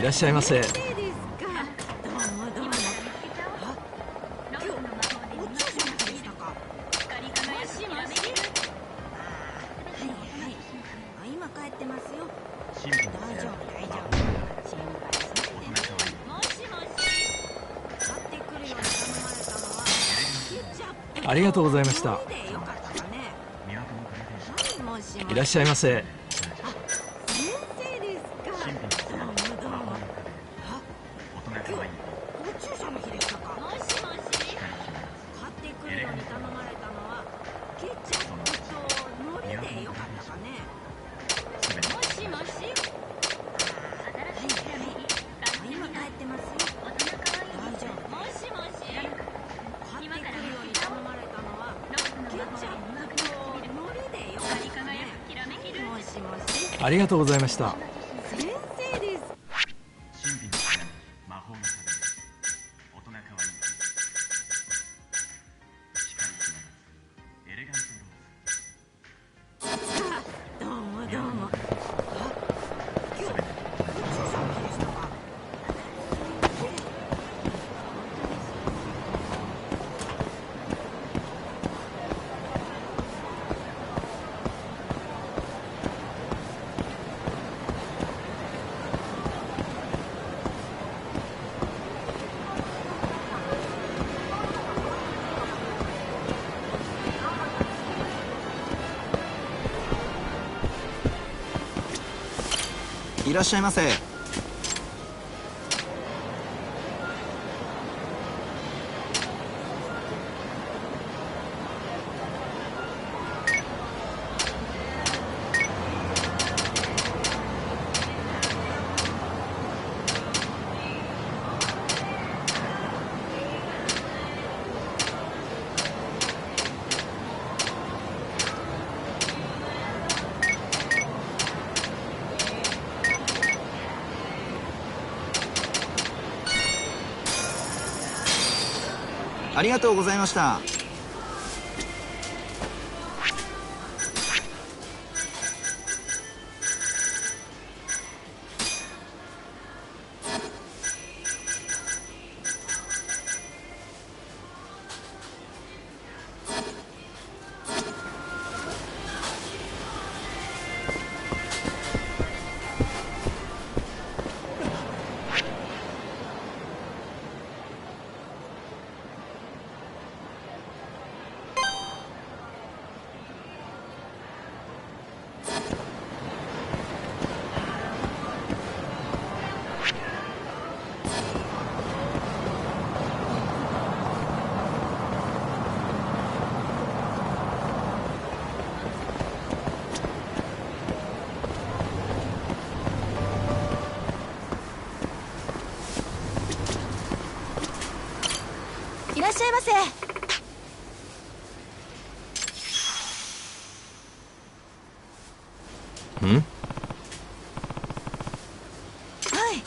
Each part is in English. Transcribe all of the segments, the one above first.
らっしゃいませ。ありがとうございました。いらっしゃいませ。ありがとうございました。先生です。どうもどうも。いらっしゃいませ。ありがとうございました。いらっしゃいませ。ん？はい。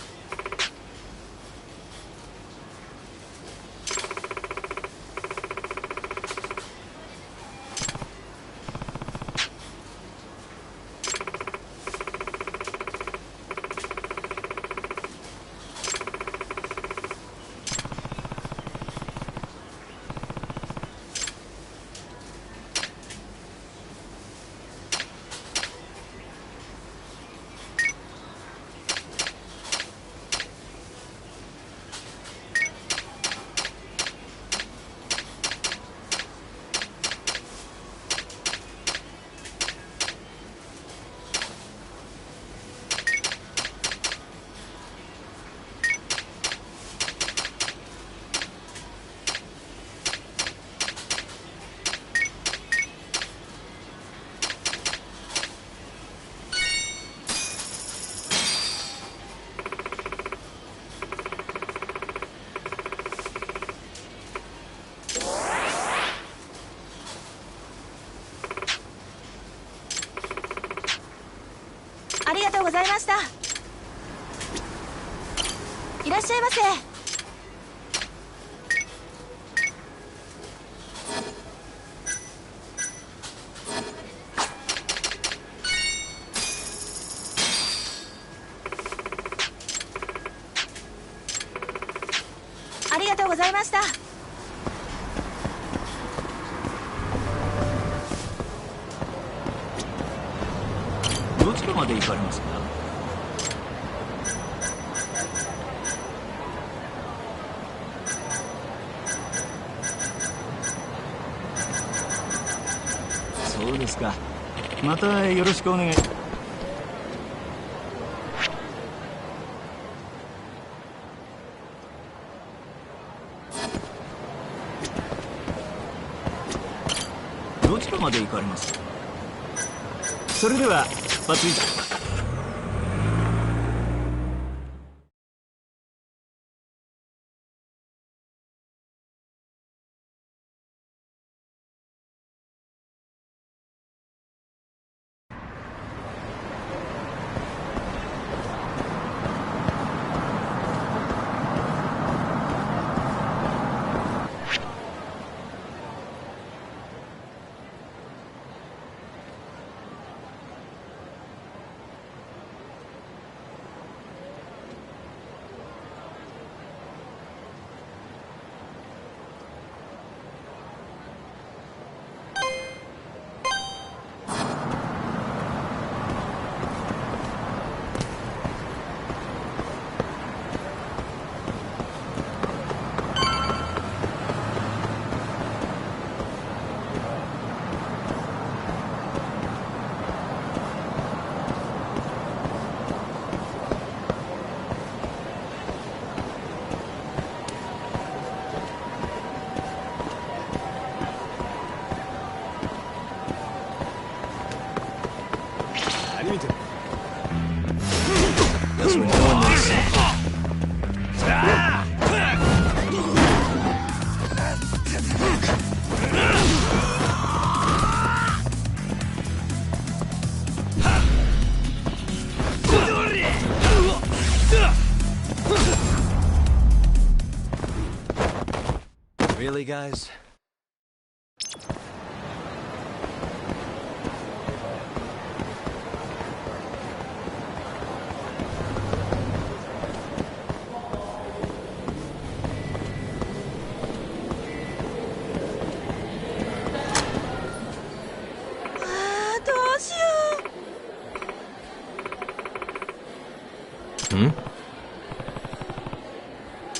ありがとうございました。いらっしゃいませ。ざいました。どちらまで行かれますか？そうですか。またよろしくお願い。どちらまで行かれます？それでは出発いたします。Guess we're doing this. Really, guys?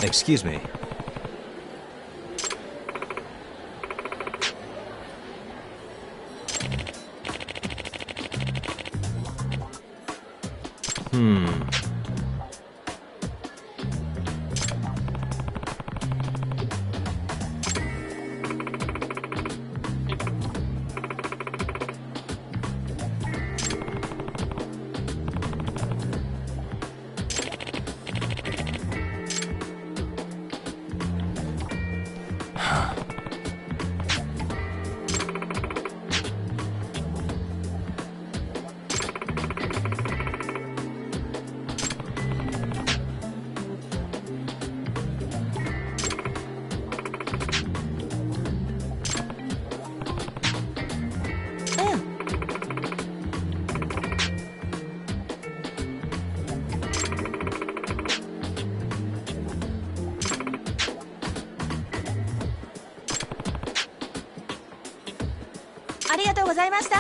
Excuse me.ありがとうございました。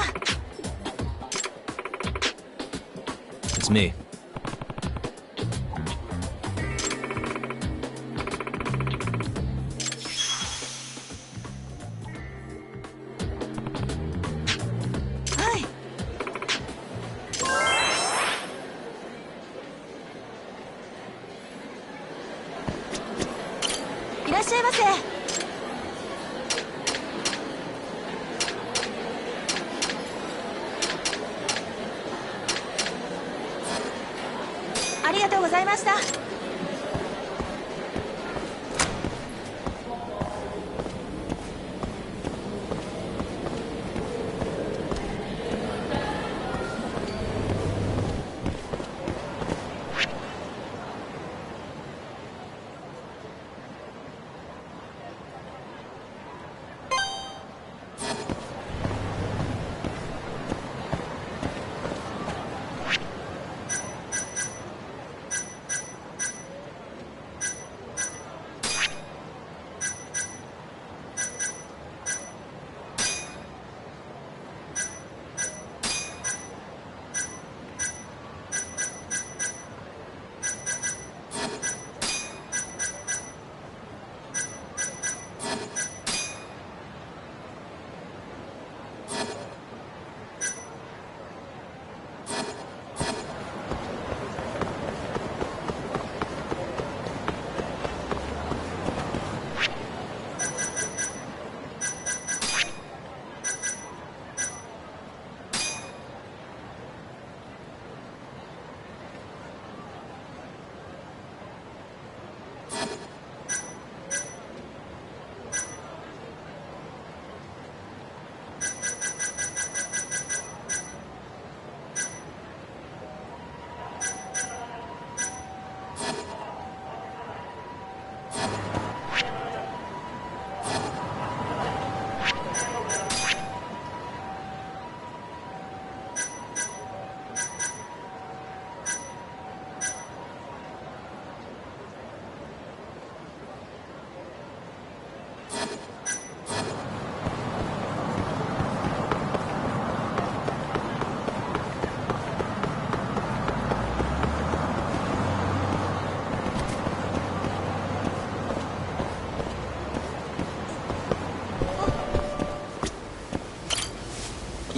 It's me. はい。いらっしゃいませ。ありがとうございました。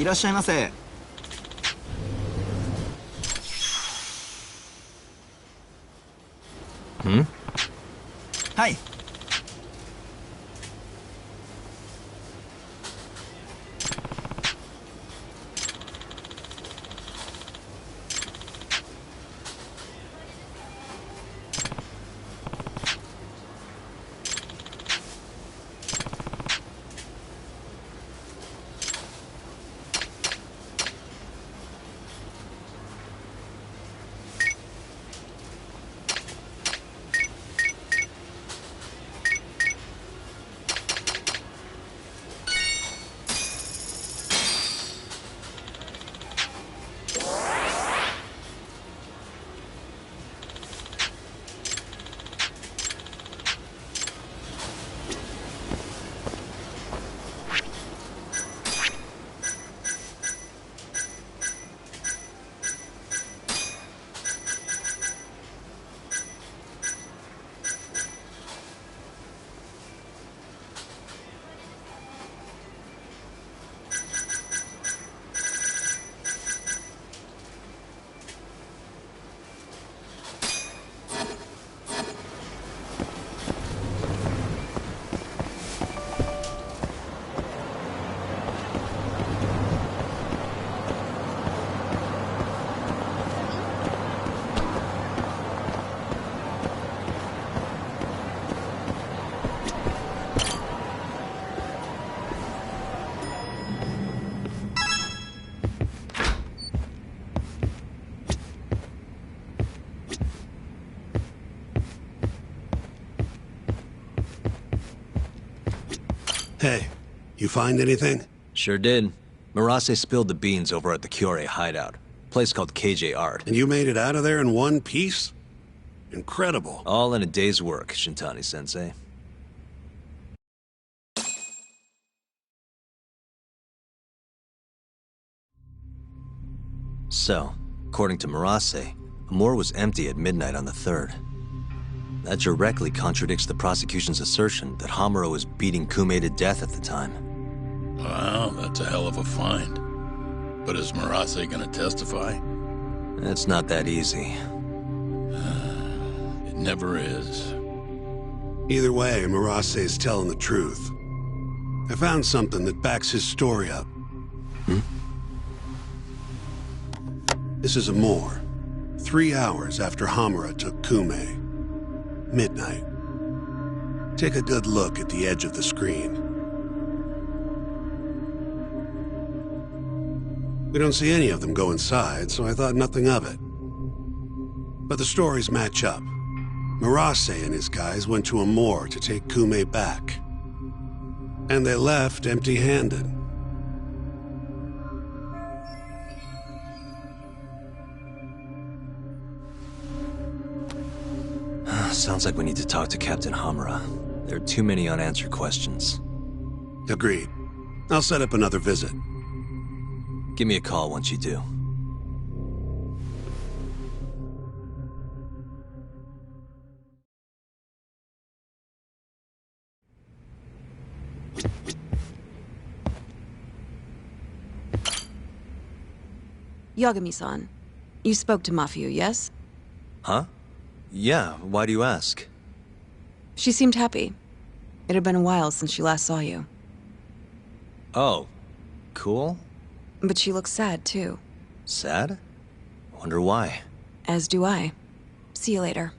いらっしゃいませ。ん？はい。Hey, you find anything? Sure did. Murase spilled the beans over at the Kyorei hideout. Place called KJ Art. And you made it out of there in one piece? Incredible. All in a day's work, Shintani-sensei. So, according to Murase, Amur was empty at midnight on the 3rd. That directly contradicts the prosecution's assertion that Hamura was beating Kume to death at the time. Wow, that's a hell of a find. But is Murase gonna testify? It's not that easy. It never is. Either way, Murase's telling the truth. I found something that backs his story up. This is Amur. 3 hours after Hamura took Kume. Midnight. Take a good look at the edge of the screen. We don't see any of them go inside, so I thought nothing of it. But the stories match up. Murase and his guys went to Amur to take Kume back. And they left empty-handed. Sounds like we need to talk to Captain Hamura. There are too many unanswered questions. Agreed. I'll set up another visit. Give me a call once you do. Yagami-san, you spoke to Mafio, yes? Huh? Yeah, why do you ask? She seemed happy. It had been a while since she last saw you. Oh, cool? But she looks sad, too. Sad? Wonder why. As do I. See you later.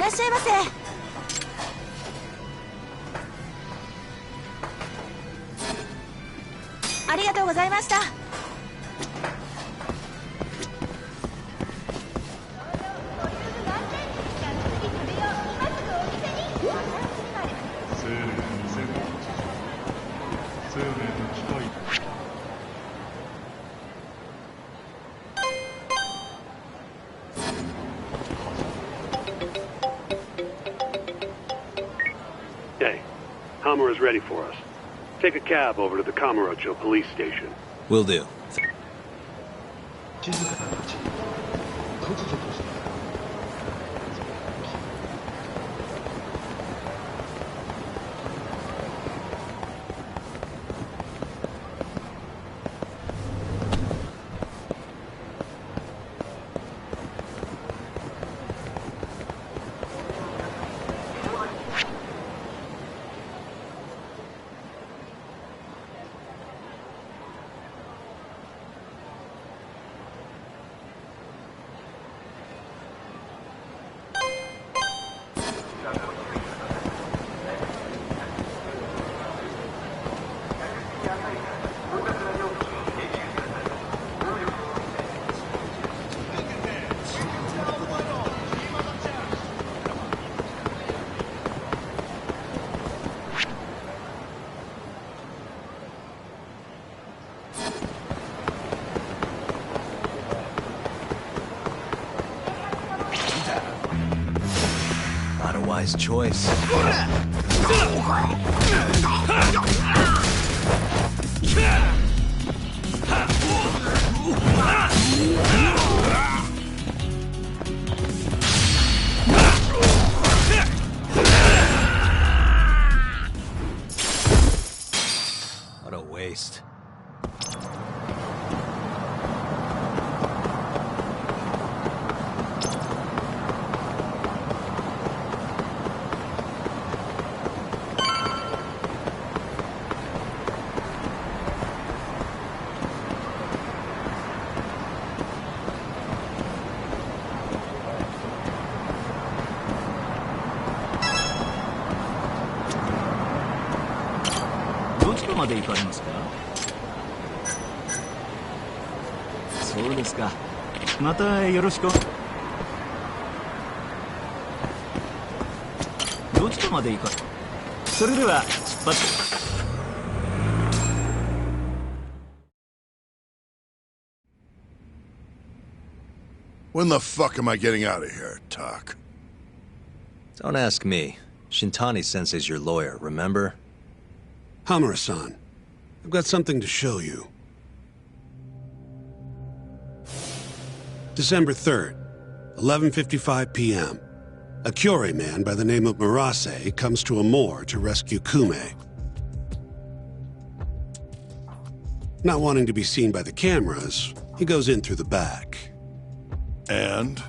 っしゃいませ。ありがとうございました。Hey, Hamura's ready for us. Take a cab over to the Kamurocho police station. Will do. Not a wise choice. What a waste. Judgement まで行かれますか？そうですか。またよろしく。Judgement まで行かれ。それでは出発。When the fuck am I getting out of here, Tak? Don't ask me. Shintani Sensei's your lawyer, remember? Hamura-san, I've got something to show you. December 3rd, 11:55 p.m. A Kyorei man by the name of Murase comes to Amor to rescue Kume. Not wanting to be seen by the cameras, he goes in through the back. And?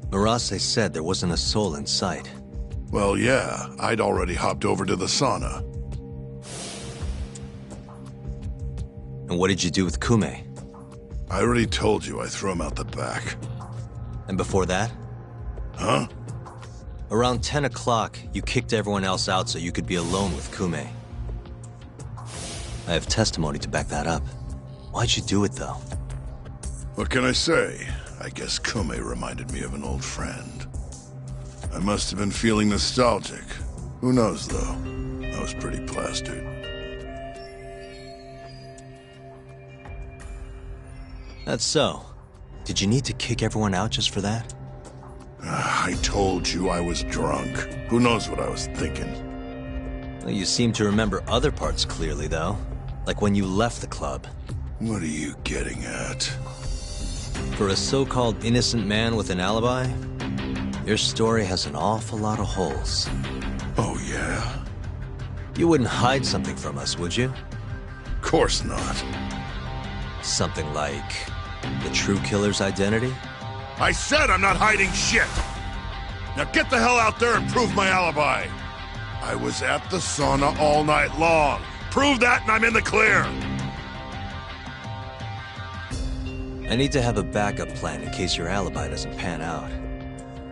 Murase said there wasn't a soul in sight. Well, yeah, I'd already hopped over to the sauna. And what did you do with Kume? I already told you I threw him out the back. And before that? Huh? Around 10 o'clock, you kicked everyone else out so you could be alone with Kume. I have testimony to back that up. Why'd you do it, though? What can I say? I guess Kume reminded me of an old friend. I must have been feeling nostalgic. Who knows, though? I was pretty plastered. That's so. Did you need to kick everyone out just for that? I told you I was drunk. Who knows what I was thinking? Well, you seem to remember other parts clearly, though. Like when you left the club. What are you getting at? For a so-called innocent man with an alibi, your story has an awful lot of holes. Oh, yeah? You wouldn't hide something from us, would you? Course not. Something like the true killer's identity? I said I'm not hiding shit! Now get the hell out there and prove my alibi! I was at the sauna all night long. Prove that and I'm in the clear! I need to have a backup plan in case your alibi doesn't pan out.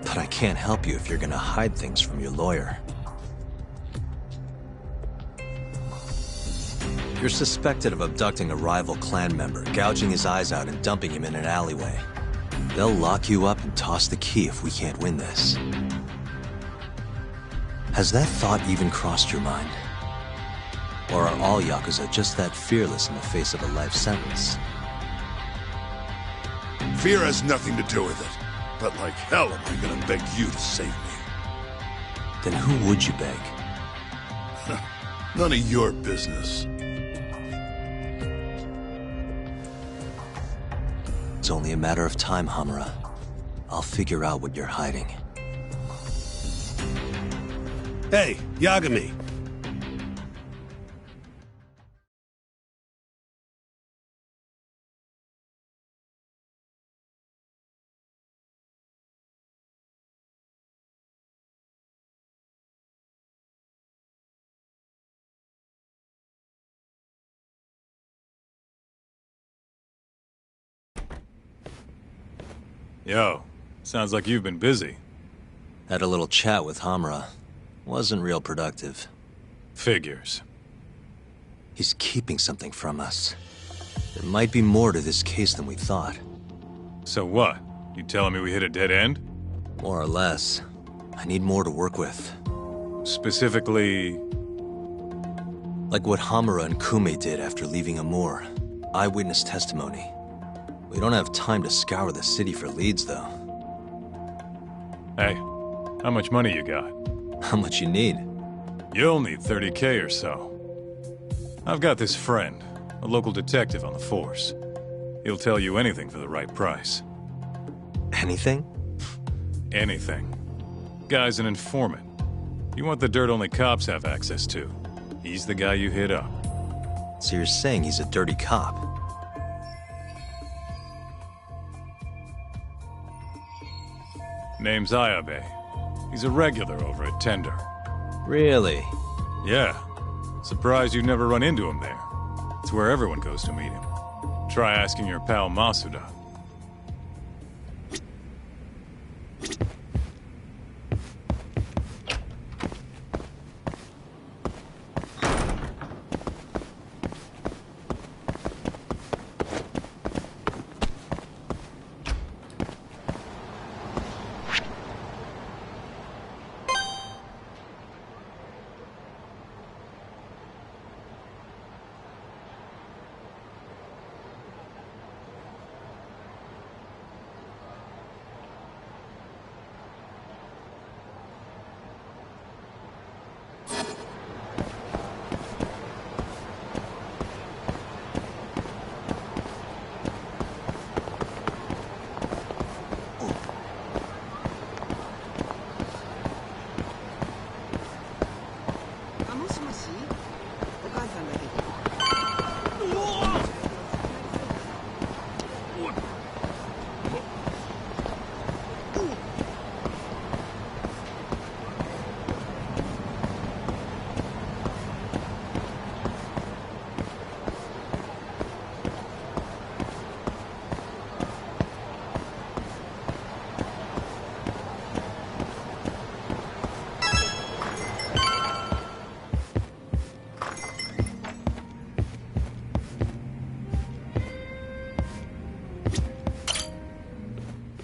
But I can't help you if you're gonna hide things from your lawyer. You're suspected of abducting a rival clan member, gouging his eyes out and dumping him in an alleyway. They'll lock you up and toss the key if we can't win this. Has that thought even crossed your mind? Or are all Yakuza just that fearless in the face of a life sentence? Fear has nothing to do with it. But like hell am I gonna beg you to save me? Then who would you beg? None of your business. It's only a matter of time, Hamura. I'll figure out what you're hiding. Hey, Yagami. Yo, sounds like you've been busy. Had a little chat with Hamura. Wasn't real productive. Figures. He's keeping something from us. There might be more to this case than we thought. So what? You telling me we hit a dead end? More or less. I need more to work with. Specifically... Like what Hamura and Kume did after leaving Amur. Eyewitness testimony. We don't have time to scour the city for leads, though. Hey, how much money you got? How much you need? You'll need 30K or so. I've got this friend, a local detective on the force. He'll tell you anything for the right price. Anything? Anything. Guy's an informant. You want the dirt only cops have access to. He's the guy you hit up. So you're saying he's a dirty cop? Name's Ayabe. He's a regular over at Tender. Really? Yeah. Surprised you'd never run into him there. It's where everyone goes to meet him. Try asking your pal Masuda.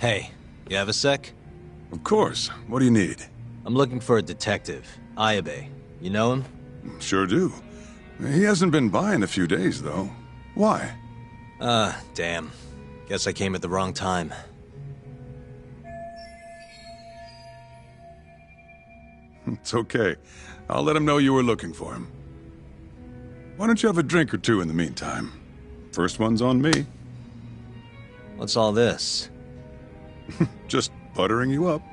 Hey, you have a sec? Of course. What do you need? I'm looking for a detective, Ayabe. You know him? Sure do. He hasn't been by in a few days, though. Why? Damn. Guess I came at the wrong time. It's okay. I'll let him know you were looking for him. Why don't you have a drink or two in the meantime? First one's on me. What's all this? Just buttering you up.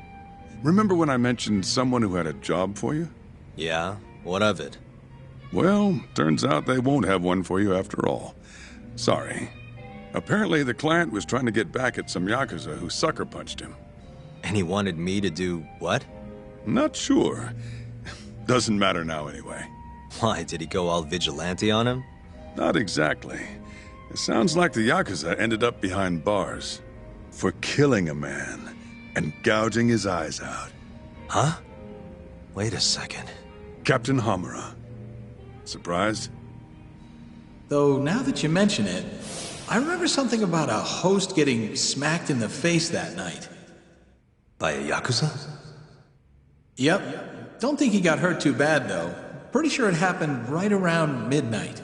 Remember when I mentioned someone who had a job for you? Yeah? What of it? Well, turns out they won't have one for you after all. Sorry. Apparently the client was trying to get back at some Yakuza who sucker punched him. And he wanted me to do what? Not sure. Doesn't matter now anyway. Why, did he go all vigilante on him? Not exactly. It sounds like the Yakuza ended up behind bars. For killing a man. and gouging his eyes out. Huh? Wait a second. Captain Hamura. Surprised? Though, now that you mention it, I remember something about a host getting smacked in the face that night. By a Yakuza? Yep. Don't think he got hurt too bad, though. Pretty sure it happened right around midnight.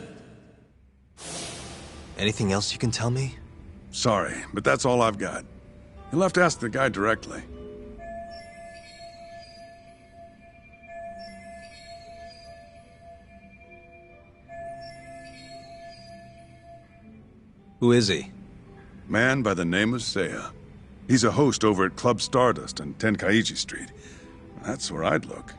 Anything else you can tell me? Sorry, but that's all I've got. You'll have to ask the guy directly. Who is he? Man by the name of Seiya. He's a host over at Club Stardust on Tenkaichi Street. That's where I'd look.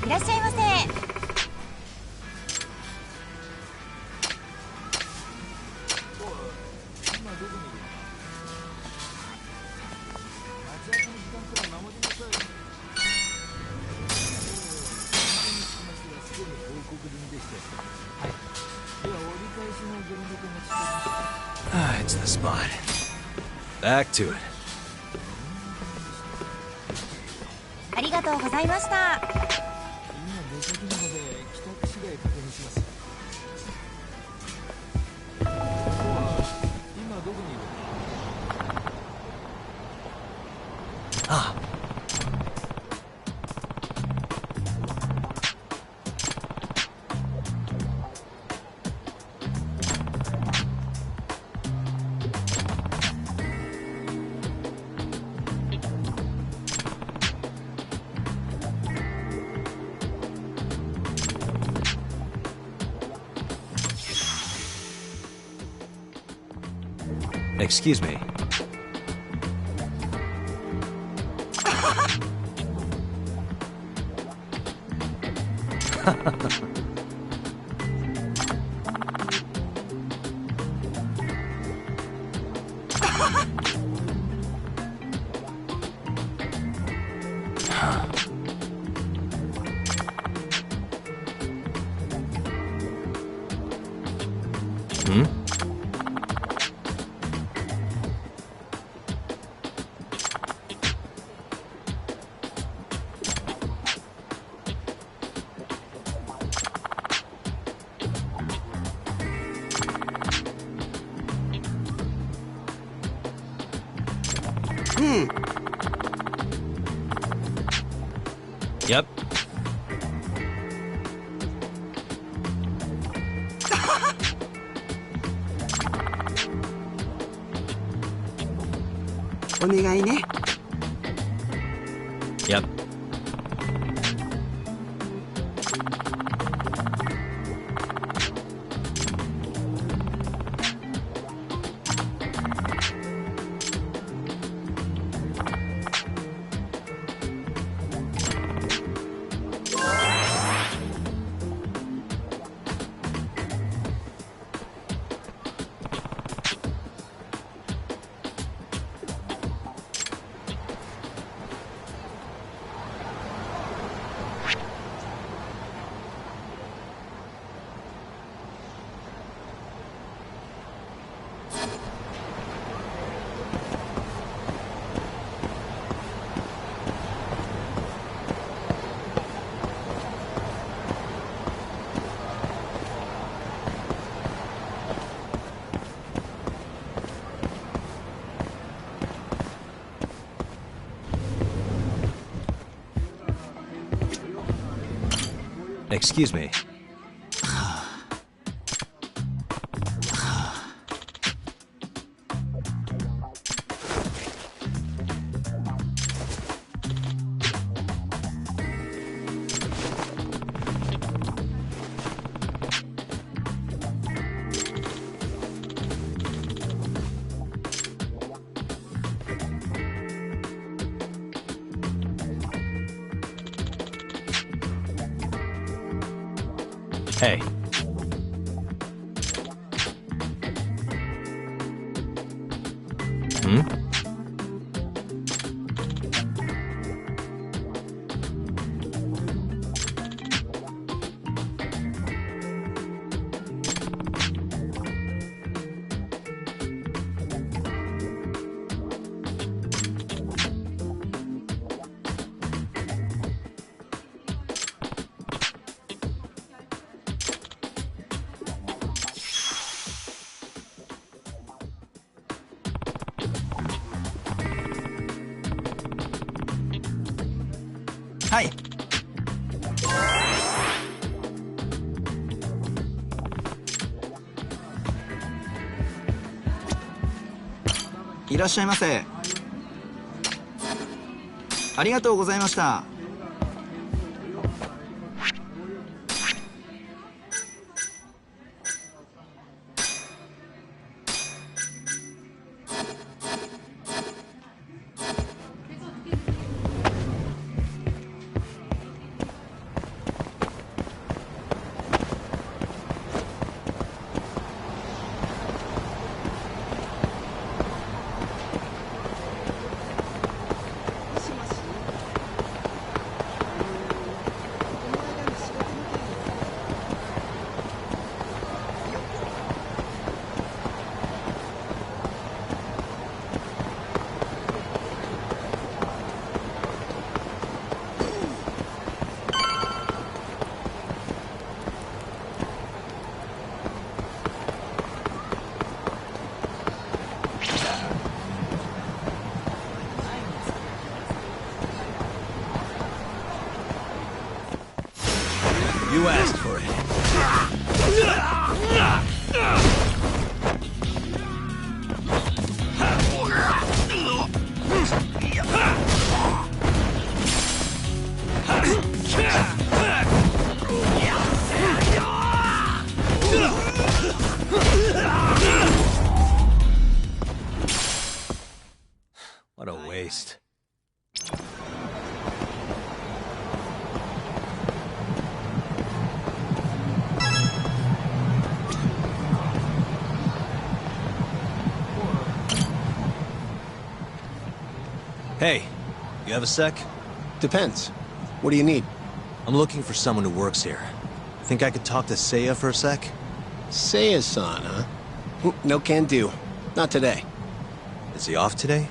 いらっしゃいませ。It's the spot. Back to it. ありがとうございました。Ah. Excuse me. Hmm? Yep. Yep. Excuse me. Hey. Hmm? Hi. いらっしゃいませ。ありがとうございました。You asked for it. What a waste. Hey, you have a sec? Depends. What do you need? I'm looking for someone who works here. Think I could talk to Seiya for a sec? Seiya-san, huh? No can do. Not today. Is he off today?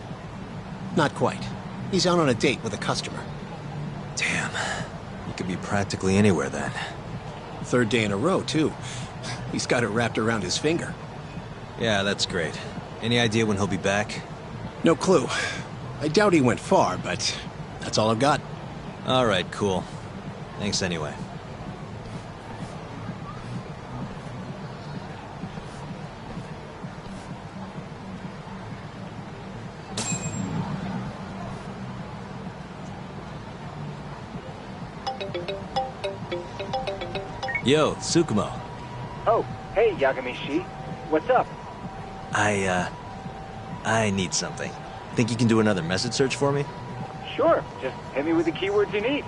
Not quite. He's out on a date with a customer. Damn. He could be practically anywhere then. Third day in a row, too. He's got it wrapped around his finger. Yeah, that's great. Any idea when he'll be back? No clue. I doubt he went far, but that's all I've got. All right, cool. Thanks anyway. Yo, Tsukumo. Oh, hey, Yagami-shi. What's up? I need something. Think you can do another message search for me? Sure. Just hit me with the keywords you need.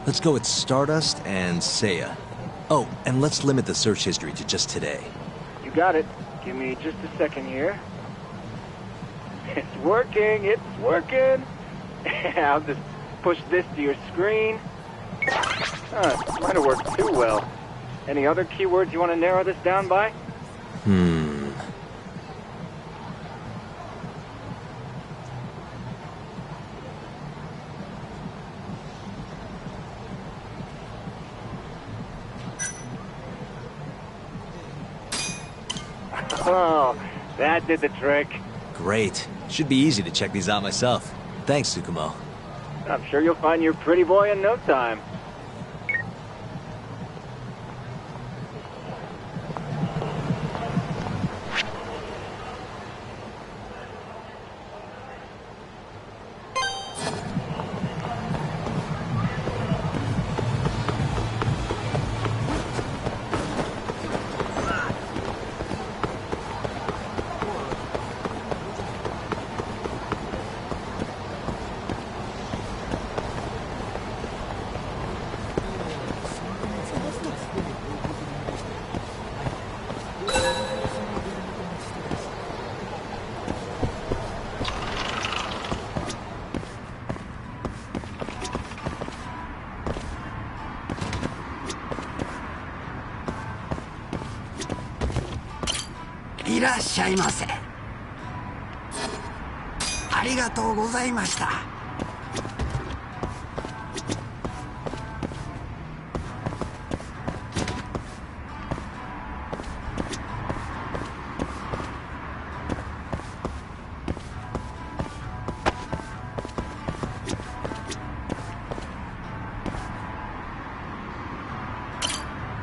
Let's go with Stardust and Seiya. Oh, and let's limit the search history to just today. You got it. Give me just a second here. It's working. It's working. I'll just push this to your screen. Might have worked too well. Any other keywords you want to narrow this down by? Oh, that did the trick. Great. Should be easy to check these out myself. Thanks, Tsukumo. I'm sure you'll find your pretty boy in no time. いらっしゃいませ。ありがとうございました。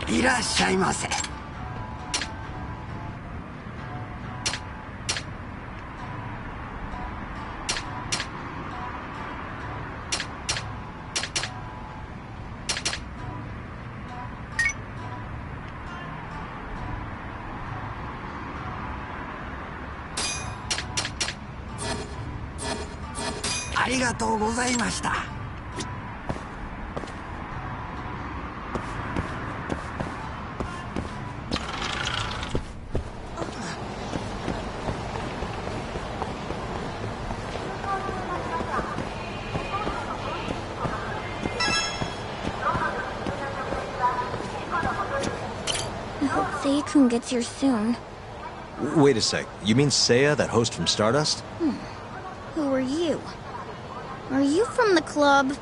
いらっしゃいませ。ありがとうございました。I hope Sei-kun gets here soon. Wait a sec. You mean Seiya, that host from Stardust? Who are you? Are you from the club?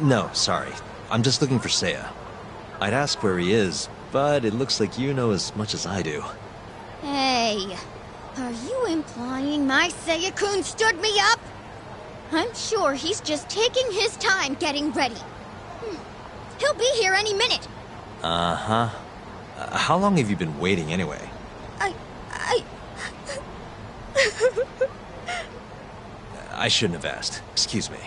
No, sorry. I'm just looking for Seiya. I'd ask where he is, but it looks like you know as much as I do. Hey, are you implying my Seiya-kun stood me up? I'm sure he's just taking his time getting ready. He'll be here any minute. Uh-huh. How long have you been waiting anyway? I shouldn't have asked. Excuse me.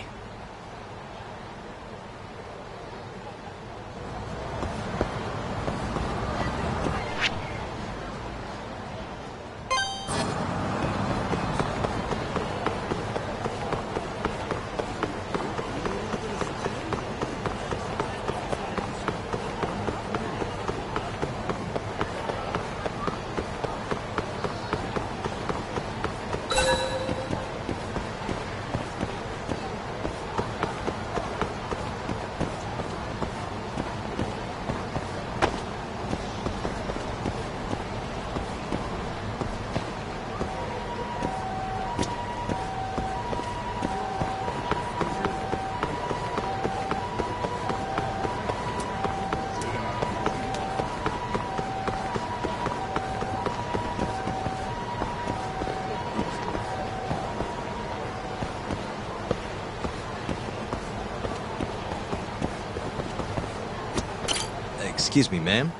Excuse me, ma'am?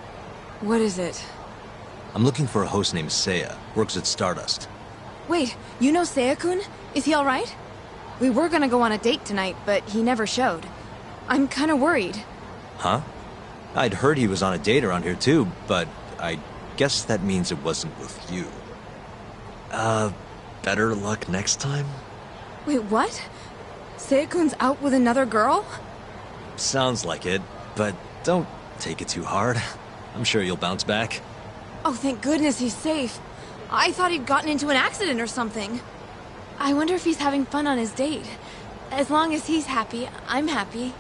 What is it? I'm looking for a host named Seiya. Works at Stardust. Wait, you know Seiya-kun? Is he alright? We were gonna go on a date tonight, but he never showed. I'm kinda worried. Huh? I'd heard he was on a date around here too, but I guess that means it wasn't with you. Better luck next time? Wait, what? Seiya-kun's out with another girl? Sounds like it, but don't take it too hard. I'm sure you'll bounce back. Oh, thank goodness he's safe. I thought he'd gotten into an accident or something. I wonder if he's having fun on his date. As long as he's happy, I'm happy.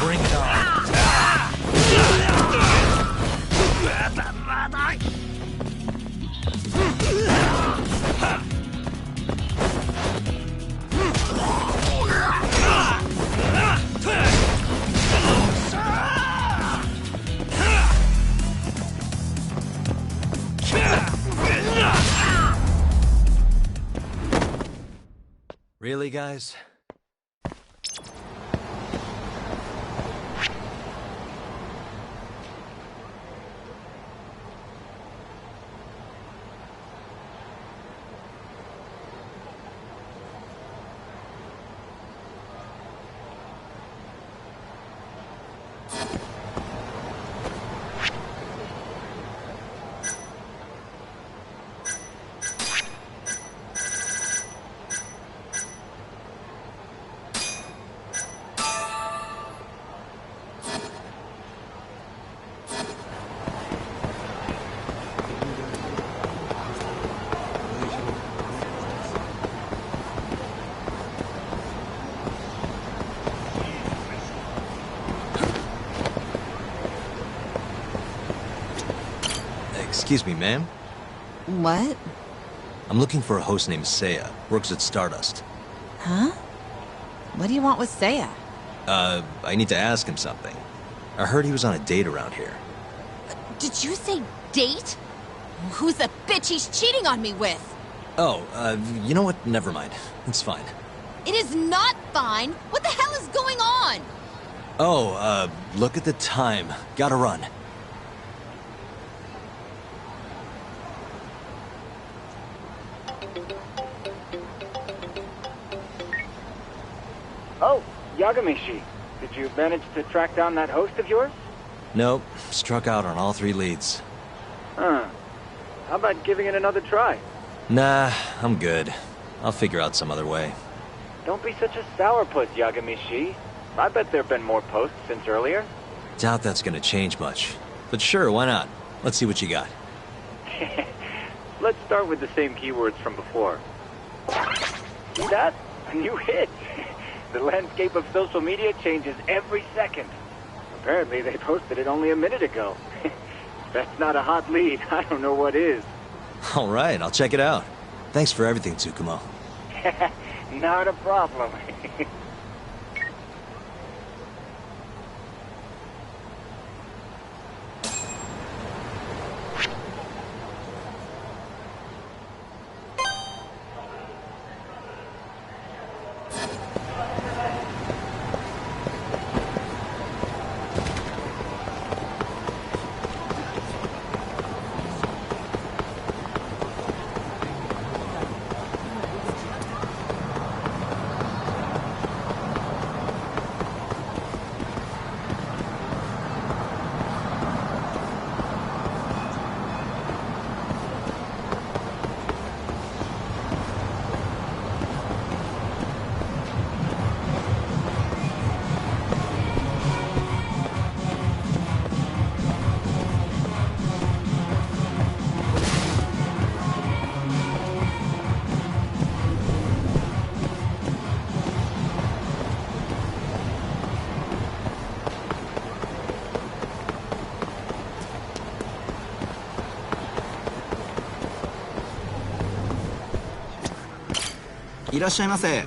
Bring it on. Really, guys? Excuse me, ma'am? What? I'm looking for a host named Seiya. Works at Stardust. Huh? What do you want with Seiya? I need to ask him something. I heard he was on a date around here. Did you say date? Who's the bitch he's cheating on me with? Oh, you know what? Never mind. It's fine. It is not fine. What the hell is going on? Oh, look at the time. Gotta run. Oh, Yagamishi. Did you manage to track down that host of yours? Nope. Struck out on all 3 leads. Huh. How about giving it another try? Nah, I'm good. I'll figure out some other way. Don't be such a sourpuss, Yagamishi. I bet there have been more posts since earlier. Doubt that's gonna change much. But sure, why not? Let's see what you got. Let's start with the same keywords from before. See that? A new hit. The landscape of social media changes every second. Apparently they posted it only a minute ago. If that's not a hot lead, I don't know what is. Alright, I'll check it out. Thanks for everything, Tsukumo. Not a problem.いらっしゃいませ。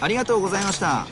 ありがとうございました。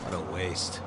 What a waste.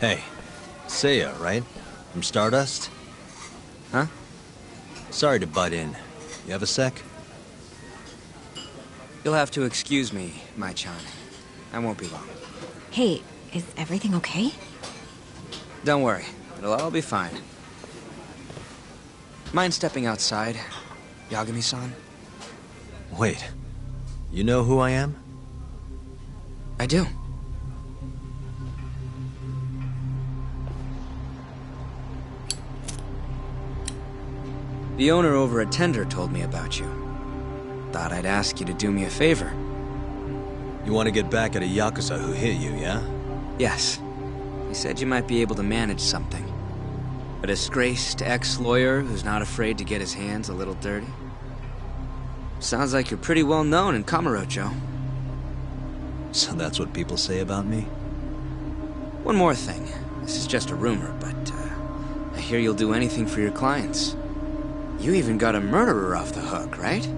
Hey, Seiya, right? From Stardust? Huh? Sorry to butt in. You have a sec? You'll have to excuse me, Mai-chan. I won't be long. Hey, is everything okay? Don't worry. It'll all be fine. Mind stepping outside, Yagami-san? Wait. You know who I am? I do. The owner over at Tender told me about you. Thought I'd ask you to do me a favor. You want to get back at a Yakuza who hit you, yeah? Yes. He said you might be able to manage something. A disgraced ex-lawyer who's not afraid to get his hands a little dirty. Sounds like you're pretty well known in Kamurocho. So that's what people say about me? One more thing. This is just a rumor, but I hear you'll do anything for your clients. You even got a murderer off the hook, right?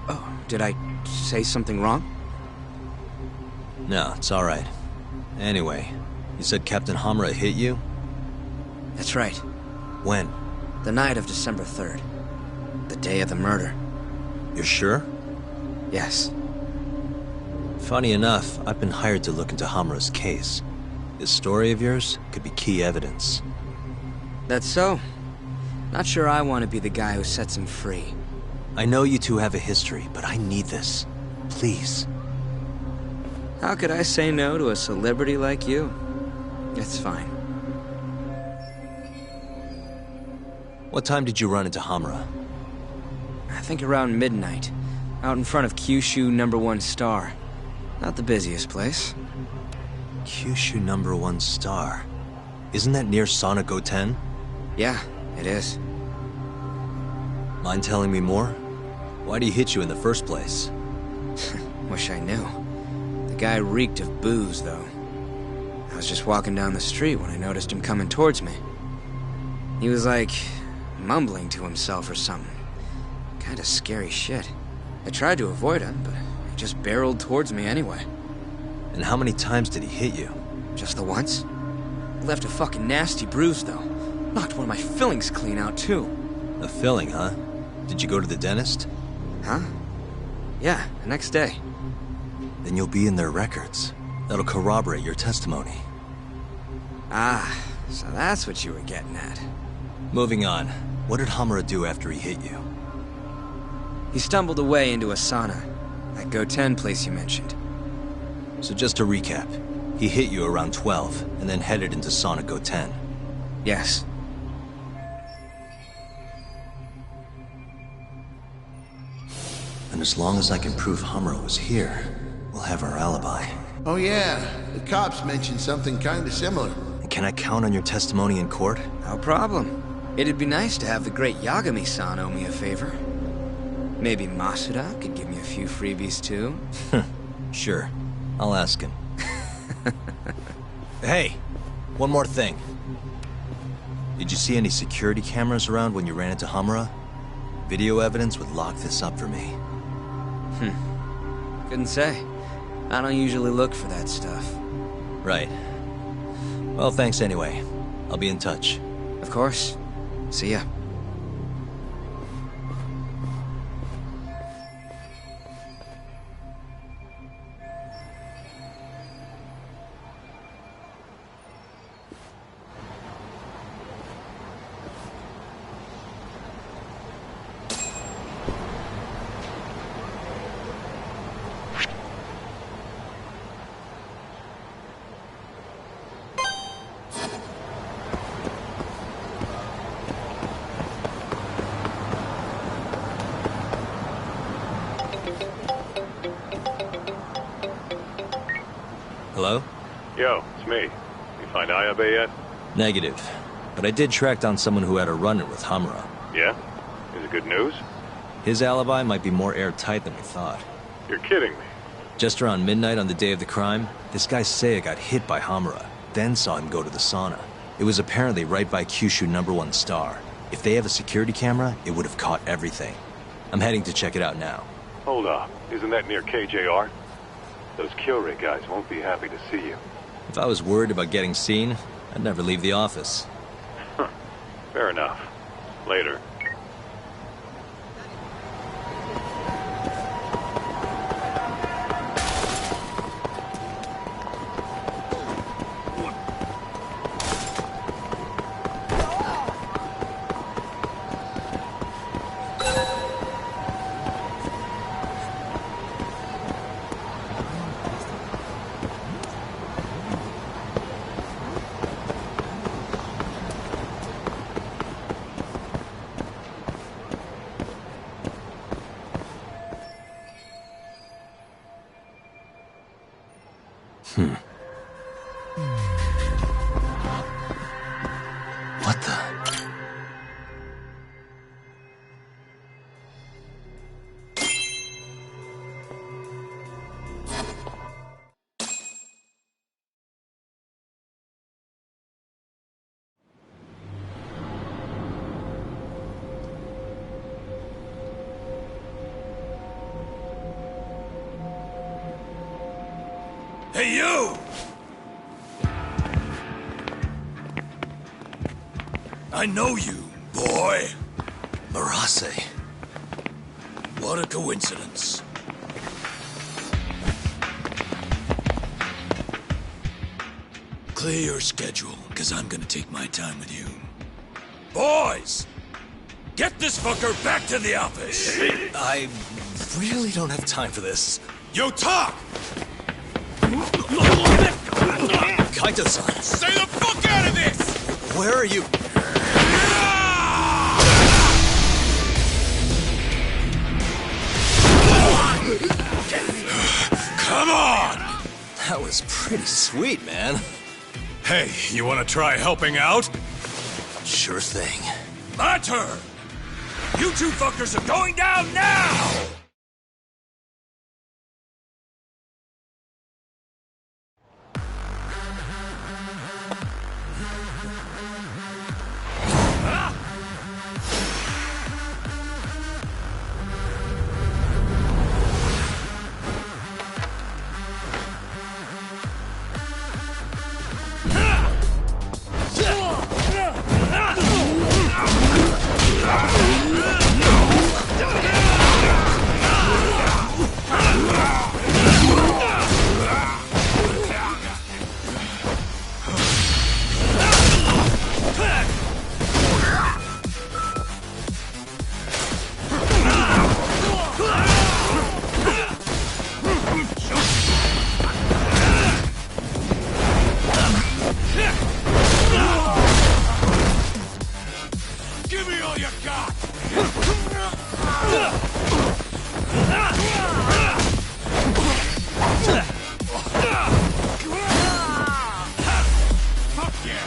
Oh, did I say something wrong? No, it's alright. Anyway, you said Captain Hamura hit you? That's right. When? The night of December 3rd. The day of the murder. You're sure? Yes. Funny enough, I've been hired to look into Hamura's case. This story of yours could be key evidence. That's so. Not sure I want to be the guy who sets him free. I know you two have a history, but I need this. Please. How could I say no to a celebrity like you? It's fine. What time did you run into Hamura? I think around midnight. Out in front of Kyushu #1 Star. Not the busiest place. Kyushu #1 Star. Isn't that near Sana Goten? Yeah, it is. Mind telling me more? Why'd he hit you in the first place? Wish I knew. The guy reeked of booze, though. I was just walking down the street when I noticed him coming towards me. He was like, mumbling to himself or something. Kinda scary shit. I tried to avoid him, but he just barreled towards me anyway. And how many times did he hit you? Just the once. Left a fucking nasty bruise, though. Knocked one of my fillings clean out, too. A filling, huh? Did you go to the dentist? Huh? Yeah, the next day. Then you'll be in their records. That'll corroborate your testimony. Ah, so that's what you were getting at. Moving on. What did Hamura do after he hit you? He stumbled away into a sauna. That Goten place you mentioned. So just to recap, he hit you around 12, and then headed into Sauna Goten. Yes. And as long as I can prove Hamura was here, we'll have our alibi. Oh yeah, the cops mentioned something kinda similar. And can I count on your testimony in court? No problem. It'd be nice to have the great Yagami-san owe me a favor. Maybe Masuda could give me a few freebies too? Sure. I'll ask him. Hey, one more thing. Did you see any security cameras around when you ran into Hamura? Video evidence would lock this up for me. Couldn't say. I don't usually look for that stuff. Right. Well, thanks anyway. I'll be in touch. Of course. See ya. Hello? Yo, it's me. You find Ayabe yet? Negative. But I did track down someone who had a run-in with Hamura. Yeah? Is it good news? His alibi might be more airtight than we thought. You're kidding me. Just around midnight on the day of the crime, this guy Seiya got hit by Hamura, then saw him go to the sauna. It was apparently right by Kyushu #1 Star. If they have a security camera, it would have caught everything. I'm heading to check it out now. Hold up. Isn't that near KJR? Those Kyorai guys won't be happy to see you. If I was worried about getting seen, I'd never leave the office. Fair enough. Later. What the? Hey, you! I know you, boy. Murase. What a coincidence. Clear your schedule, because I'm gonna take my time with you. Boys! Get this fucker back to the office! I really don't have time for this. You talk! Kaito-san! Stay the fuck out of this! Where are you? Come on! That was pretty sweet, man. Hey, you wanna try helping out? Sure thing. My turn! You two fuckers are going down now! Give me all you got! Fuck yeah!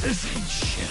This ain't shit.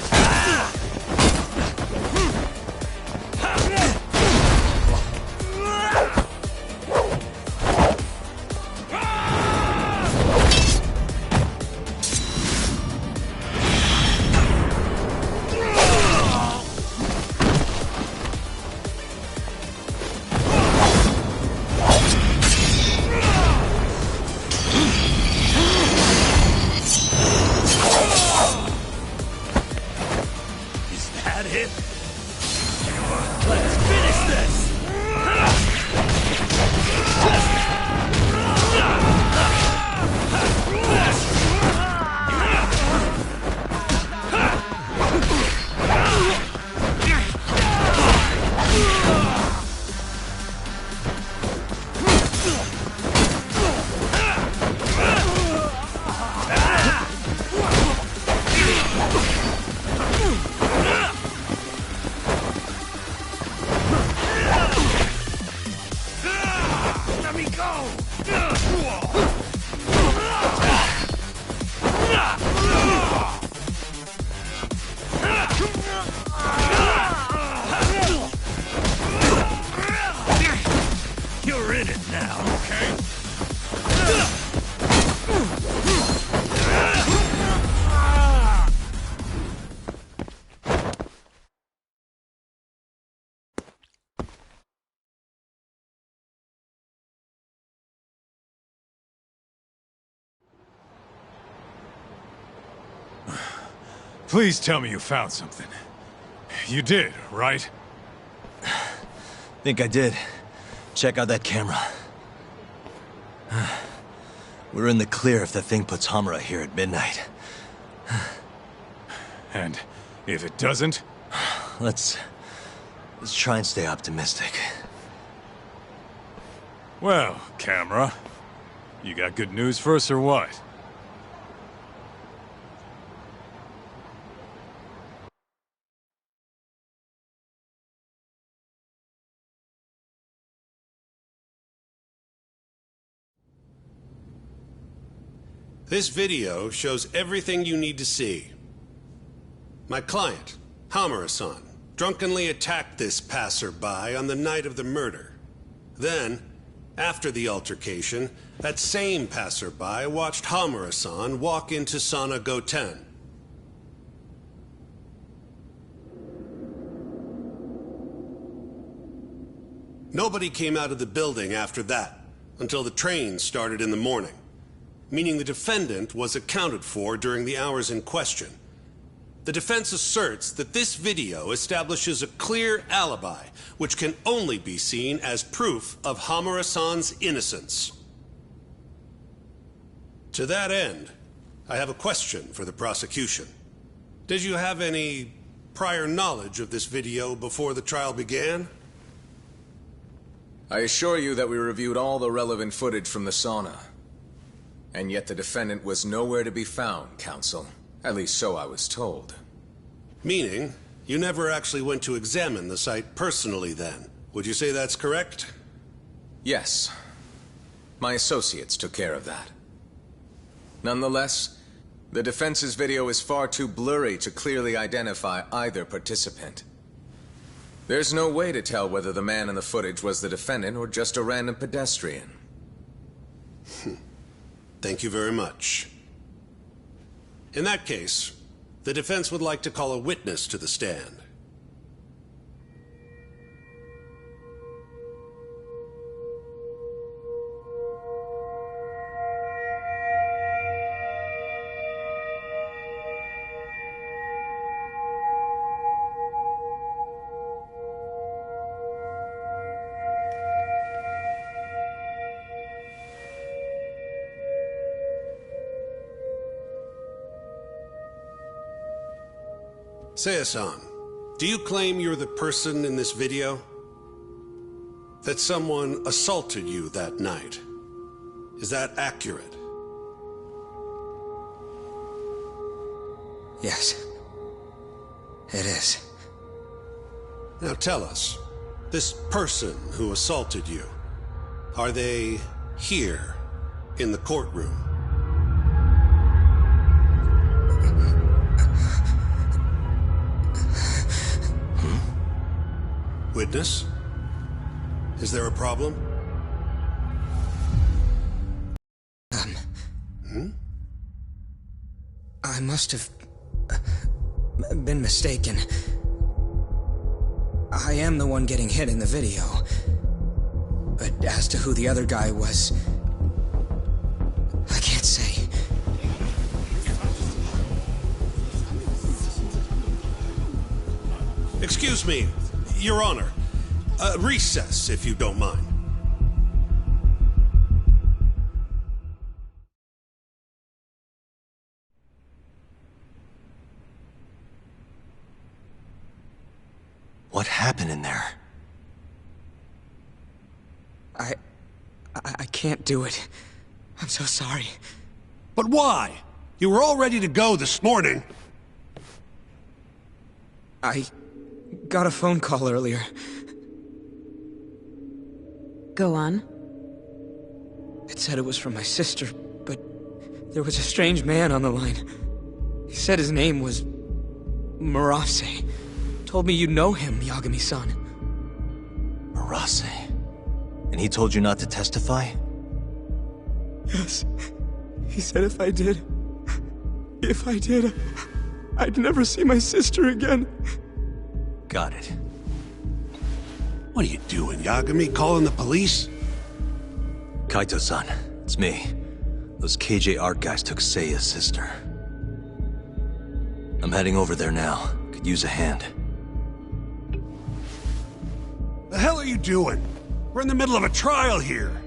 Please tell me you found something. You did, right? Think I did. Check out that camera. We're in the clear if the thing puts Hamura here at midnight. And if it doesn't? Let's try and stay optimistic. Well, camera, you got good news for us or what? This video shows everything you need to see. My client, Hamura-san, drunkenly attacked this passerby on the night of the murder. Then, after the altercation, that same passerby watched Hamura-san walk into Sana Goten. Nobody came out of the building after that, until the train started in the morning, meaning the defendant was accounted for during the hours in question. The defense asserts that this video establishes a clear alibi, which can only be seen as proof of Hamura-san's innocence. To that end, I have a question for the prosecution. Did you have any prior knowledge of this video before the trial began? I assure you that we reviewed all the relevant footage from the sauna. And yet the defendant was nowhere to be found, counsel. At least so I was told. Meaning, you never actually went to examine the site personally then. Would you say that's correct? Yes. My associates took care of that. Nonetheless, the defense's video is far too blurry to clearly identify either participant. There's no way to tell whether the man in the footage was the defendant or just a random pedestrian. Thank you very much. In that case, the defense would like to call a witness to the stand. Seiya-san, do you claim you're the person in this video? That someone assaulted you that night? Is that accurate? Yes. It is. Now tell us, this person who assaulted you, are they here in the courtroom? Witness? Is there a problem? I must have been mistaken. I am the one getting hit in the video. But as to who the other guy was, I can't say. Excuse me, Your Honor. Recess, if you don't mind. What happened in there? I can't do it. I'm so sorry. But why? You were all ready to go this morning. I got a phone call earlier. Go on. It said it was from my sister, but there was a strange man on the line. He said his name was Murase. Told me you know him, Yagami-san. Murase? And he told you not to testify? Yes. He said if I did, I'd never see my sister again. Got it. What are you doing, Yagami? Calling the police? Kaito-san, it's me. Those KJ art guys took Seiya's sister. I'm heading over there now. Could use a hand. The hell are you doing? We're in the middle of a trial here.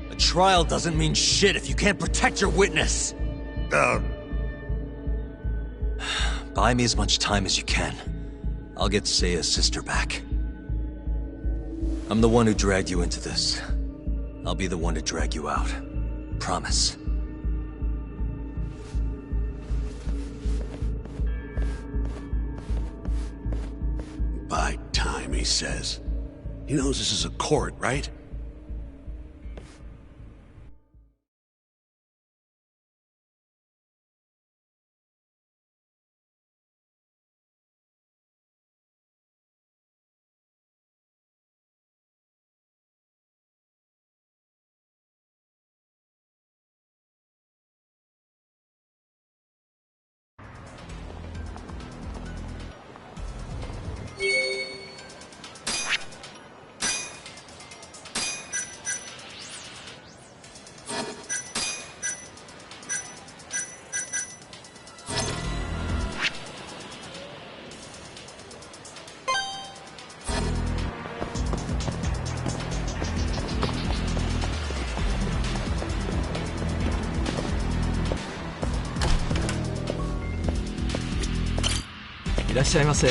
A trial doesn't mean shit if you can't protect your witness. Buy me as much time as you can. I'll get Seiya's sister back. I'm the one who dragged you into this. I'll be the one to drag you out. Promise. Buy time, he says. He knows this is a court, right?いらっしゃいませ。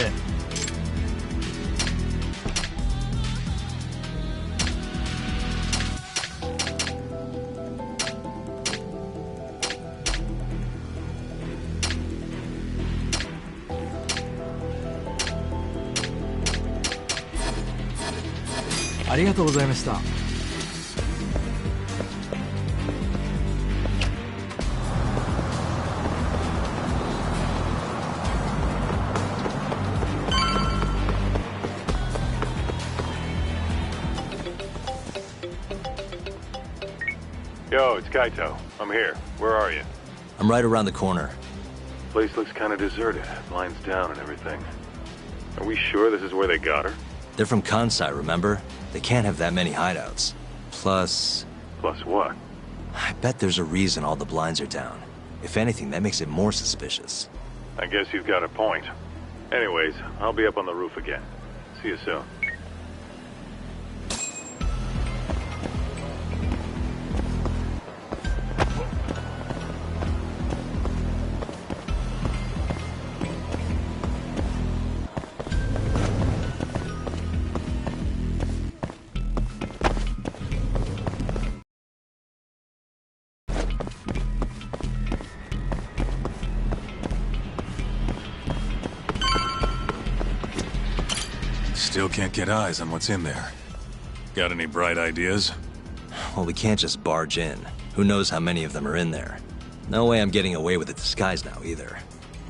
ありがとうございました。Yo, it's Kaito. I'm here. Where are you? I'm right around the corner. Place looks kind of deserted. Blinds down and everything. Are we sure this is where they got her? They're from Kansai, remember? They can't have that many hideouts. Plus... Plus what? I bet there's a reason all the blinds are down. If anything, that makes it more suspicious. I guess you've got a point. Anyways, I'll be up on the roof again. See you soon. Still can't get eyes on what's in there. Got any bright ideas? Well, we can't just barge in. Who knows how many of them are in there? No way I'm getting away with a disguise now, either.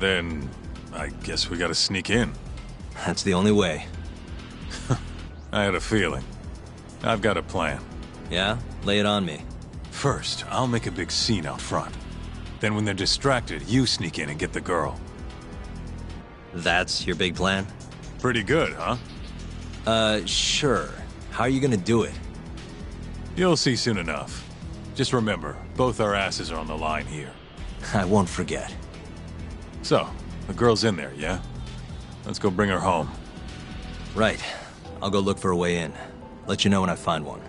Then, I guess we gotta sneak in. That's the only way. I had a feeling. I've got a plan. Yeah? Lay it on me. First, I'll make a big scene out front. Then when they're distracted, you sneak in and get the girl. That's your big plan? Pretty good, huh? Sure. How are you gonna do it? You'll see soon enough. Just remember, both our asses are on the line here. I won't forget. So, the girl's in there, yeah? Let's go bring her home. Right. I'll go look for a way in. Let you know when I find one.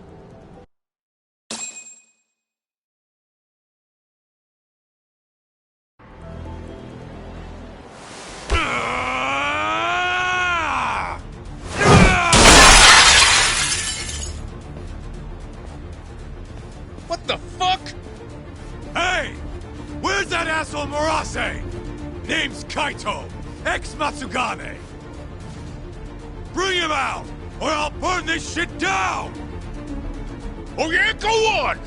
What the fuck? Hey! Where's that asshole Murase? Name's Kaito, ex-Matsugane. Bring him out, or I'll burn this shit down! Oh yeah, go on!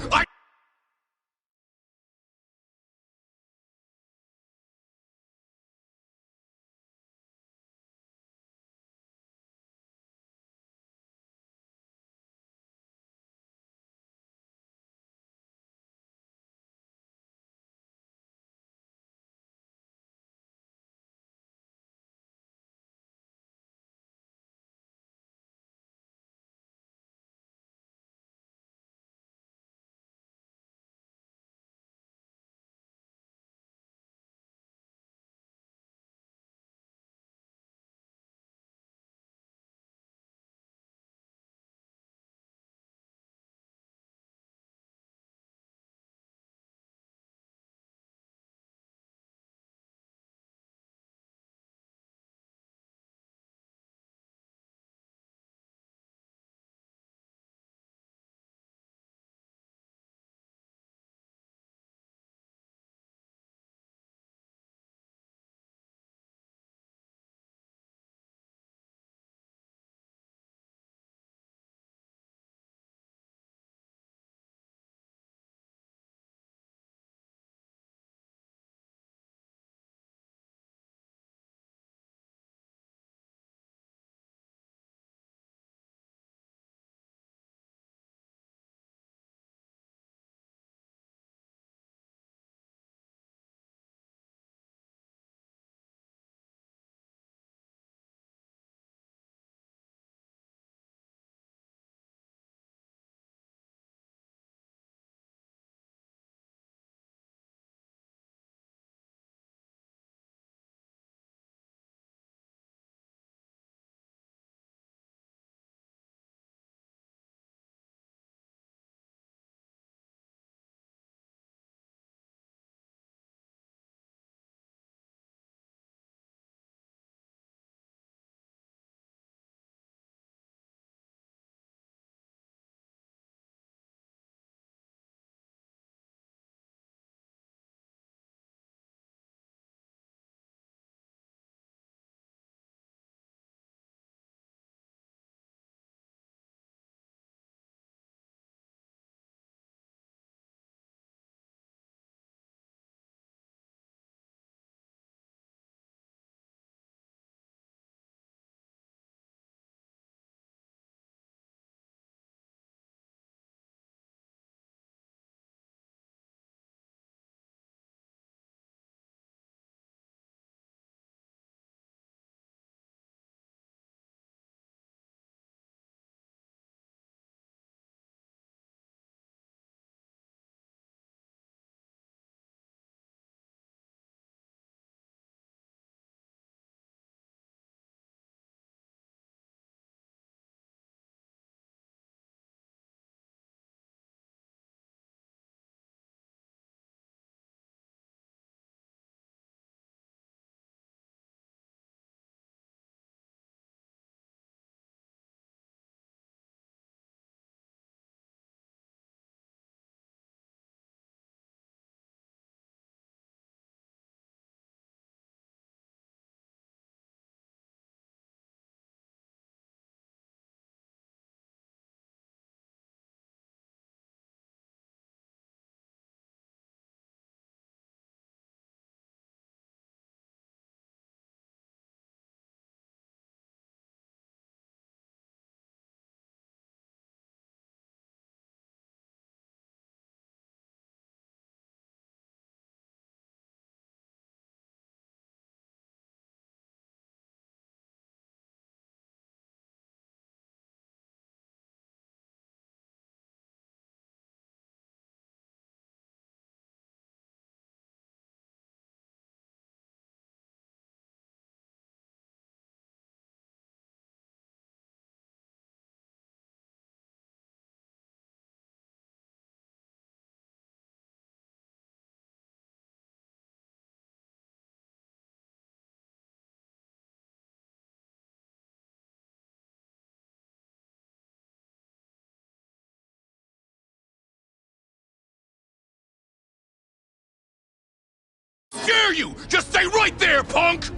dare you! Just stay right there, punk!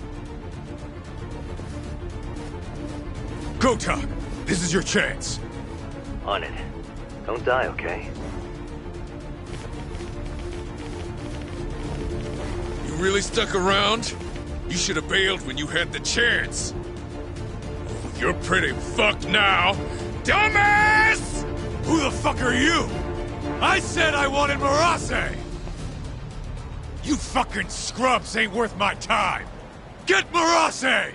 Kota, this is your chance. On it. Don't die, okay? You really stuck around? You should have bailed when you had the chance. Oh, you're pretty fucked now. Dumbass! Who the fuck are you? I said I wanted Murase! You fucking scrubs ain't worth my time! Get Murase!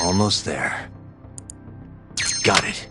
Almost there. Got it.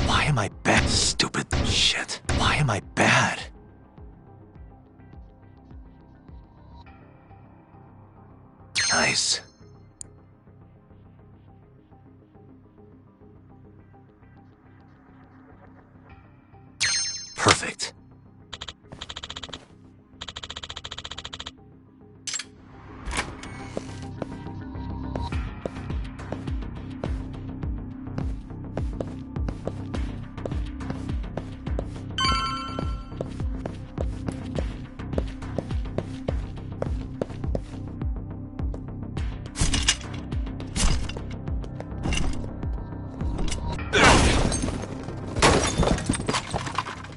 Why am I bad? Stupid shit. Why am I bad? Nice. Perfect.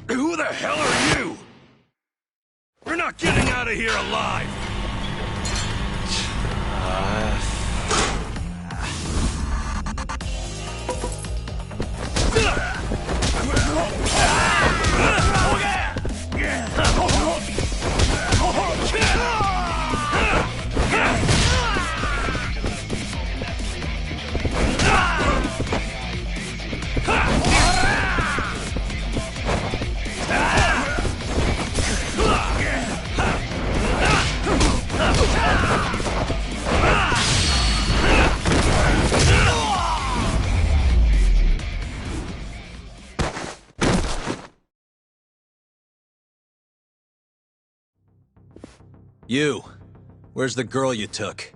Who the hell are you? We're not getting out of here alive! You. Where's the girl you took?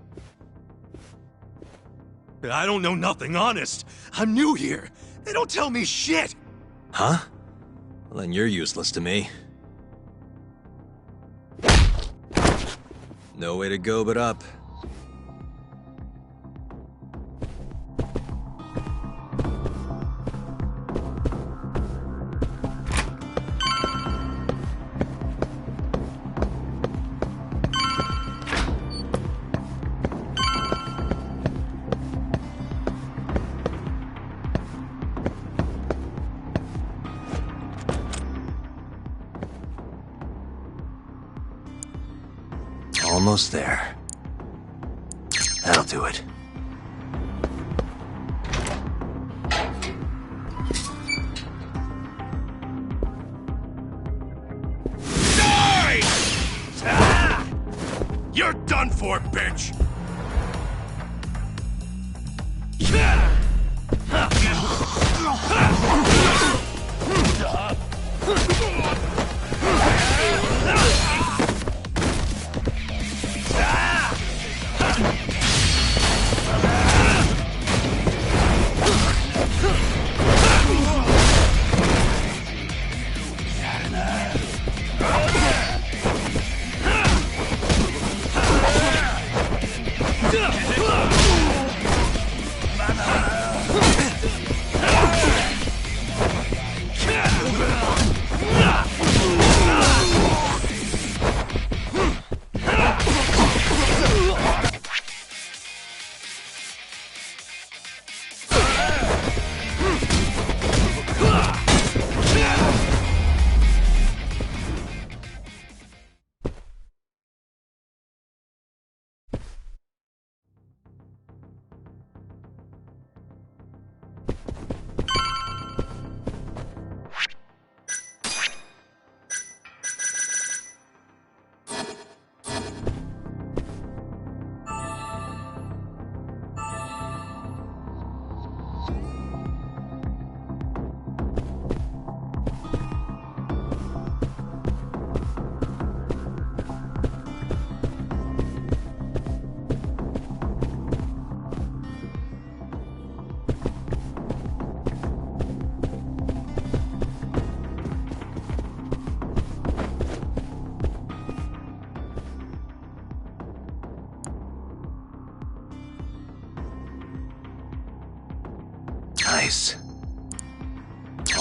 I don't know nothing, honest. I'm new here. They don't tell me shit. Huh? Well, then you're useless to me. No way to go but up. Almost there. That'll do it. Die! Ah! You're done for, bitch!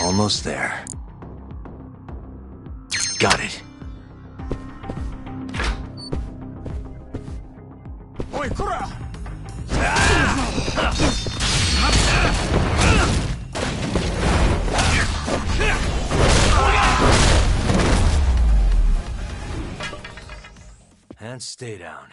Almost there. Got it. Oi, Kura! And stay down.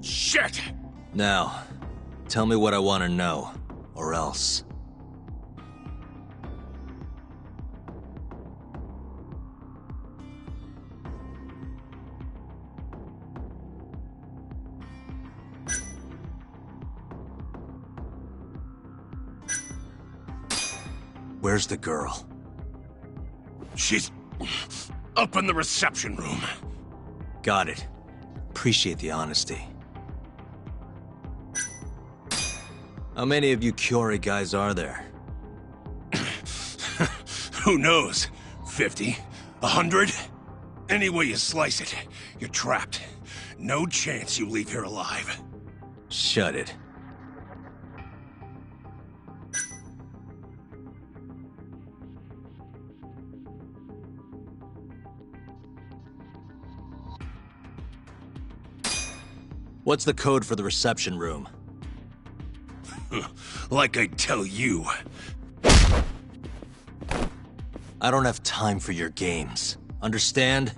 Shit! Now, tell me what I want to know, or else. Where's the girl? She's up in the reception room. Got it. Appreciate the honesty. How many of you Curie guys are there? Who knows? 50? 100? Any way you slice it, you're trapped. No chance you leave here alive. Shut it. What's the code for the reception room? Like I tell you. I don't have time for your games. Understand?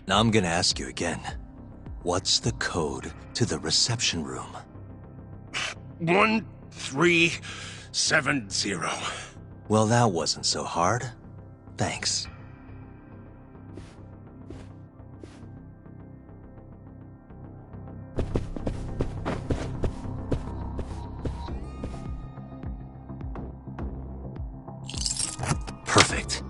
Now I'm gonna ask you again. What's the code to the reception room? 1370. Well, that wasn't so hard. Thanks. Perfect.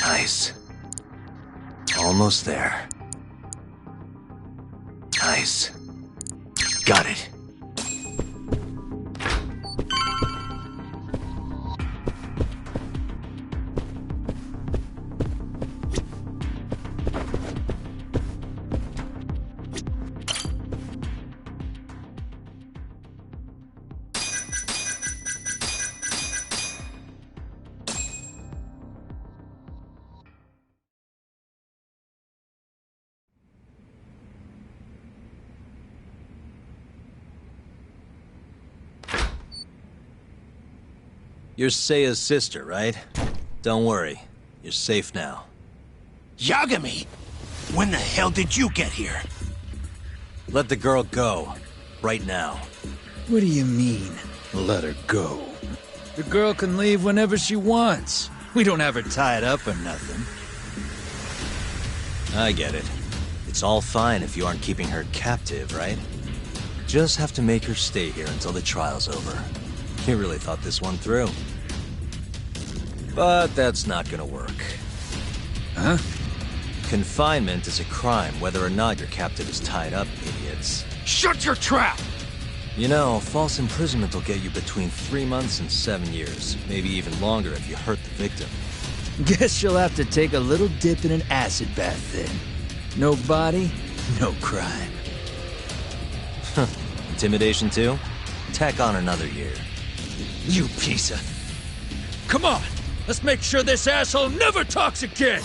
Nice. Almost there. Nice. Got it. You're Seiya's sister, right? Don't worry. You're safe now. Yagami! When the hell did you get here? Let the girl go. Right now. What do you mean, let her go? The girl can leave whenever she wants. We don't have her tied up or nothing. I get it. It's all fine if you aren't keeping her captive, right? Just have to make her stay here until the trial's over. You really thought this one through. But that's not gonna work. Huh? Confinement is a crime whether or not your captive is tied up, idiots. Shut your trap! You know, false imprisonment will get you between 3 months and 7 years. Maybe even longer if you hurt the victim. Guess you'll have to take a little dip in an acid bath then. No body, no crime. Intimidation too? Tack on another year. You piece of... Come on! Let's make sure this asshole never talks again!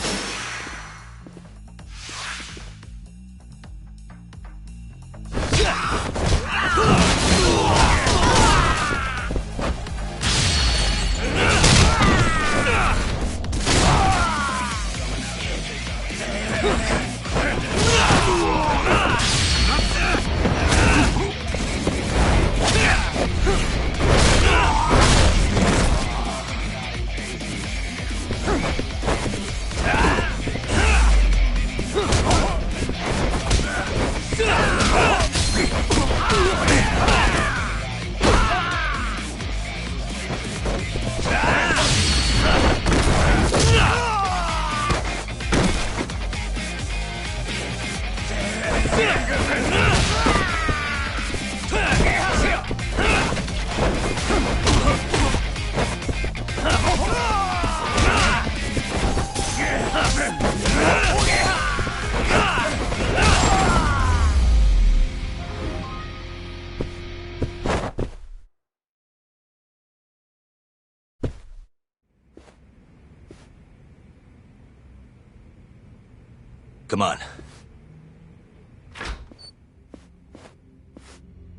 Come on.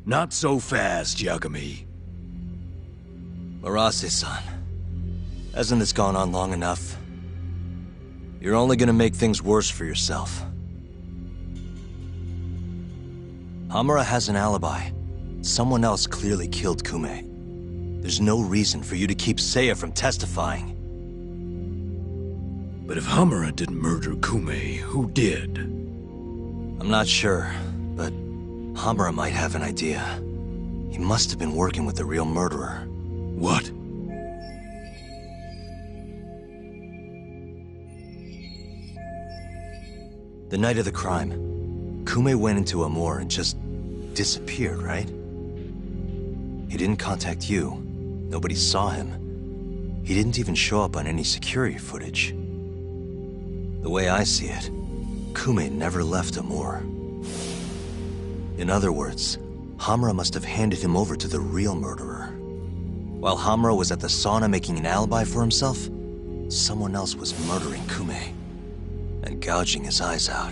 Not so fast, Yagami. Murase-san, hasn't this gone on long enough? You're only gonna make things worse for yourself. Hamura has an alibi. Someone else clearly killed Kume. There's no reason for you to keep Seiya from testifying. But if Hamura didn't murder Kume, who did? I'm not sure, but Hamura might have an idea. He must have been working with the real murderer. What? The night of the crime, Kume went into Amor and just disappeared, right? He didn't contact you. Nobody saw him. He didn't even show up on any security footage. The way I see it, Kume never left Amor. In other words, Hamura must have handed him over to the real murderer. While Hamura was at the sauna making an alibi for himself, someone else was murdering Kume and gouging his eyes out.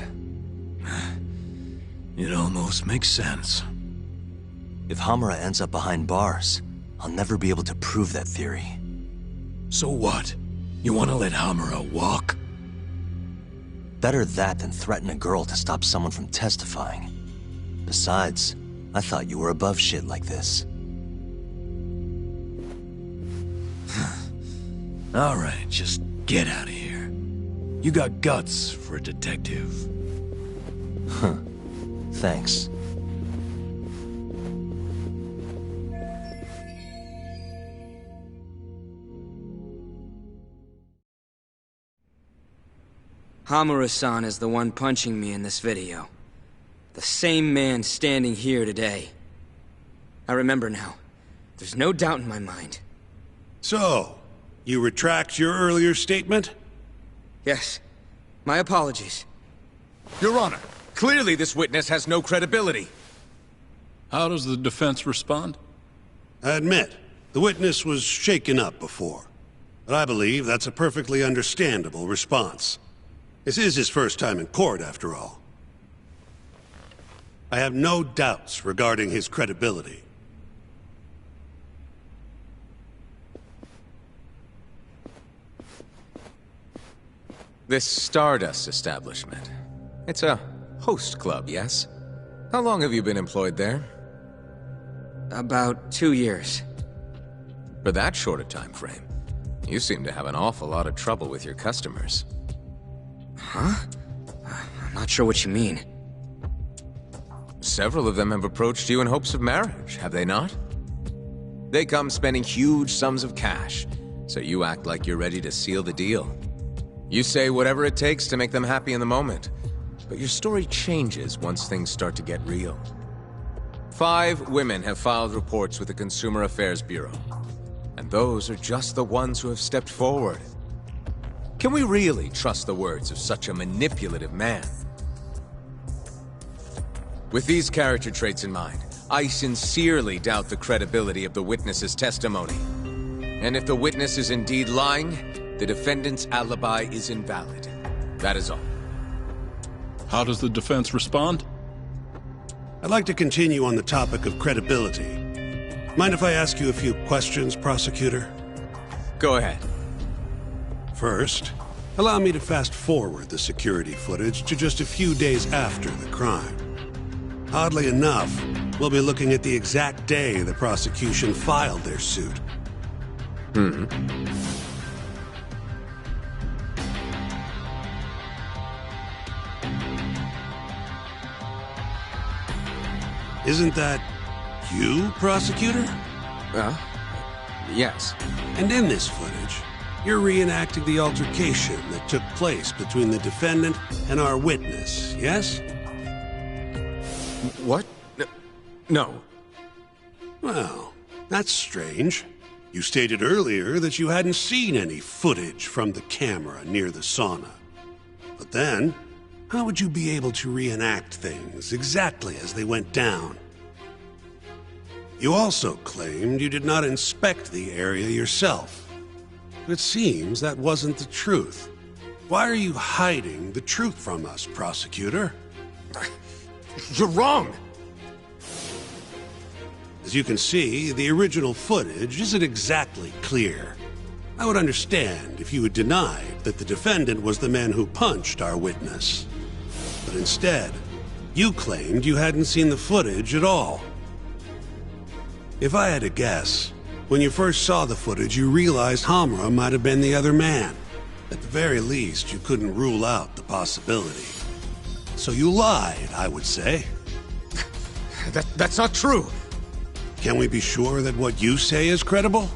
It almost makes sense. If Hamura ends up behind bars, I'll never be able to prove that theory. So what? You want to let Hamura walk? Better that than threaten a girl to stop someone from testifying. Besides, I thought you were above shit like this. All right, just get out of here. You got guts for a detective. Huh. Thanks. Hamura-san is the one punching me in this video. The same man standing here today. I remember now. There's no doubt in my mind. So, you retract your earlier statement? Yes. My apologies. Your Honor, clearly this witness has no credibility. How does the defense respond? I admit, the witness was shaken up before. But I believe that's a perfectly understandable response. This is his first time in court, after all. I have no doubts regarding his credibility. This Stardust establishment. It's a host club, yes? How long have you been employed there? About 2 years. For that short a time frame, you seem to have an awful lot of trouble with your customers. Huh? I'm not sure what you mean. Several of them have approached you in hopes of marriage, have they not? They come spending huge sums of cash, so you act like you're ready to seal the deal. You say whatever it takes to make them happy in the moment, but your story changes once things start to get real. 5 women have filed reports with the Consumer Affairs Bureau. And those are just the ones who have stepped forward. Can we really trust the words of such a manipulative man? With these character traits in mind, I sincerely doubt the credibility of the witness's testimony. And if the witness is indeed lying, the defendant's alibi is invalid. That is all. How does the defense respond? I'd like to continue on the topic of credibility. Mind if I ask you a few questions, prosecutor? Go ahead. First, allow me to fast forward the security footage to just a few days after the crime. Oddly enough, we'll be looking at the exact day the prosecution filed their suit. Isn't that you, prosecutor? Yes. And in this footage, you're reenacting the altercation that took place between the defendant and our witness, yes? What? No. Well, that's strange. You stated earlier that you hadn't seen any footage from the camera near the sauna. But then, how would you be able to reenact things exactly as they went down? You also claimed you did not inspect the area yourself. It seems that wasn't the truth. Why are you hiding the truth from us, prosecutor? You're wrong! As you can see, the original footage isn't exactly clear. I would understand if you had denied that the defendant was the man who punched our witness. But instead, you claimed you hadn't seen the footage at all. If I had to guess, when you first saw the footage, you realized Hamura might have been the other man. At the very least, you couldn't rule out the possibility. So you lied, I would say. That's not true. Can we be sure that what you say is credible?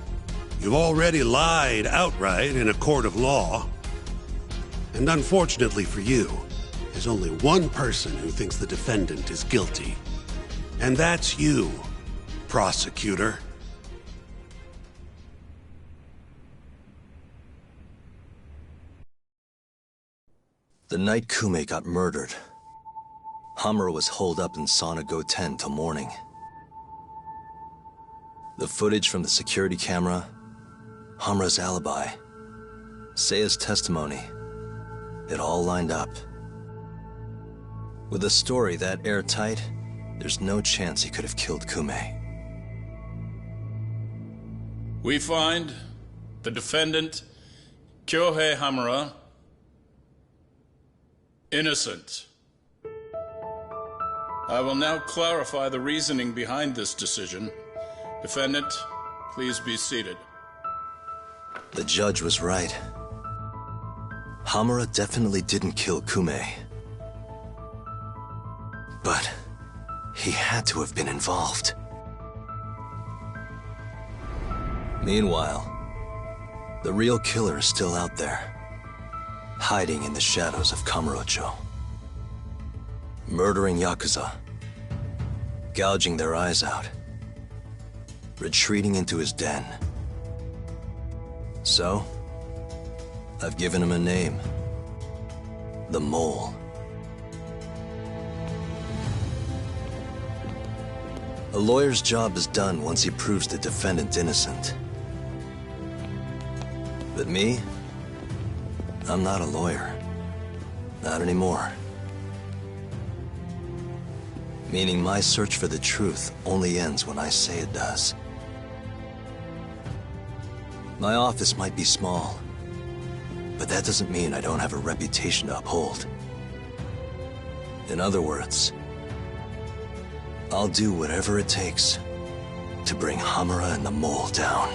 You've already lied outright in a court of law. And unfortunately for you, there's only one person who thinks the defendant is guilty. And that's you, prosecutor. The night Kume got murdered, Hamura was holed up in Sauna Go 10 till morning. The footage from the security camera, Hamura's alibi, Seiya's testimony, it all lined up. With a story that airtight, there's no chance he could have killed Kume. We find the defendant, Kyohei Hamura, innocent. I will now clarify the reasoning behind this decision. Defendant, please be seated. The judge was right. Hamura definitely didn't kill Kume. But he had to have been involved. Meanwhile, the real killer is still out there, hiding in the shadows of Kamurocho. Murdering Yakuza, gouging their eyes out, retreating into his den. So, I've given him a name. The Mole. A lawyer's job is done once he proves the defendant innocent. But me? I'm not a lawyer. Not anymore. Meaning my search for the truth only ends when I say it does. My office might be small, but that doesn't mean I don't have a reputation to uphold. In other words, I'll do whatever it takes to bring Hamura and the Mole down.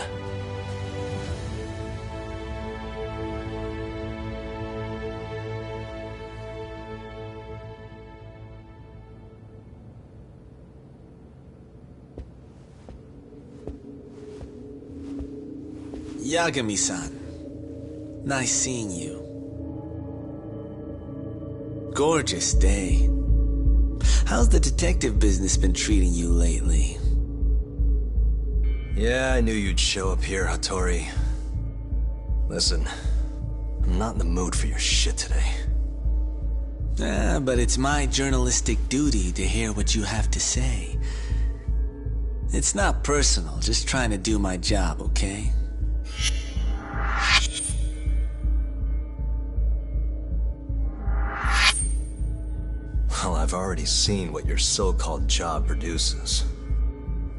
Yagami-san, nice seeing you. Gorgeous day. How's the detective business been treating you lately? Yeah, I knew you'd show up here, Hattori. Listen, I'm not in the mood for your shit today. But it's my journalistic duty to hear what you have to say. It's not personal, just trying to do my job, okay? Well, I've already seen what your so-called job produces.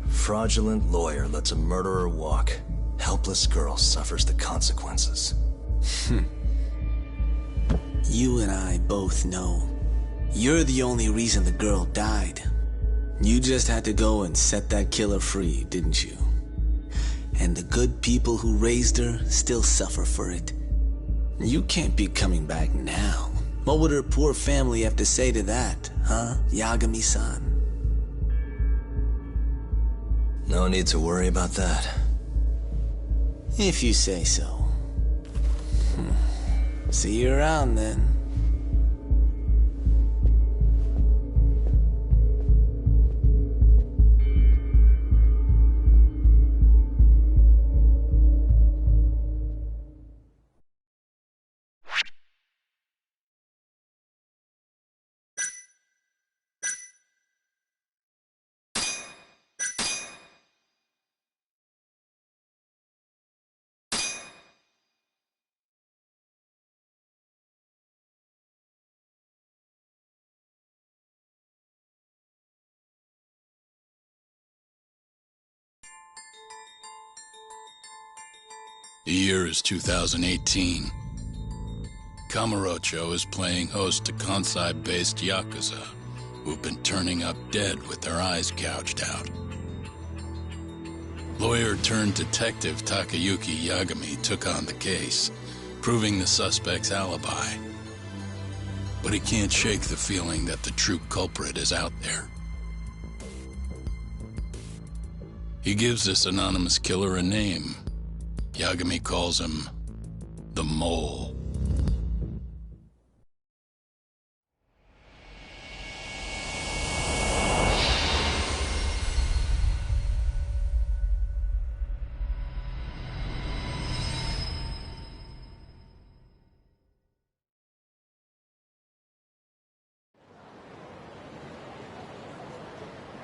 Fraudulent lawyer lets a murderer walk. Helpless girl suffers the consequences. You and I both know. You're the only reason the girl died. You just had to go and set that killer free, didn't you? And the good people who raised her still suffer for it. You can't be coming back now. What would her poor family have to say to that, huh, Yagami-san? No need to worry about that. If you say so. See you around then. The year is 2018. Kamurocho is playing host to Kansai-based Yakuza, who've been turning up dead with their eyes gouged out. Lawyer-turned-detective Takayuki Yagami took on the case, proving the suspect's alibi. But he can't shake the feeling that the true culprit is out there. He gives this anonymous killer a name. Yagami calls him the Mole.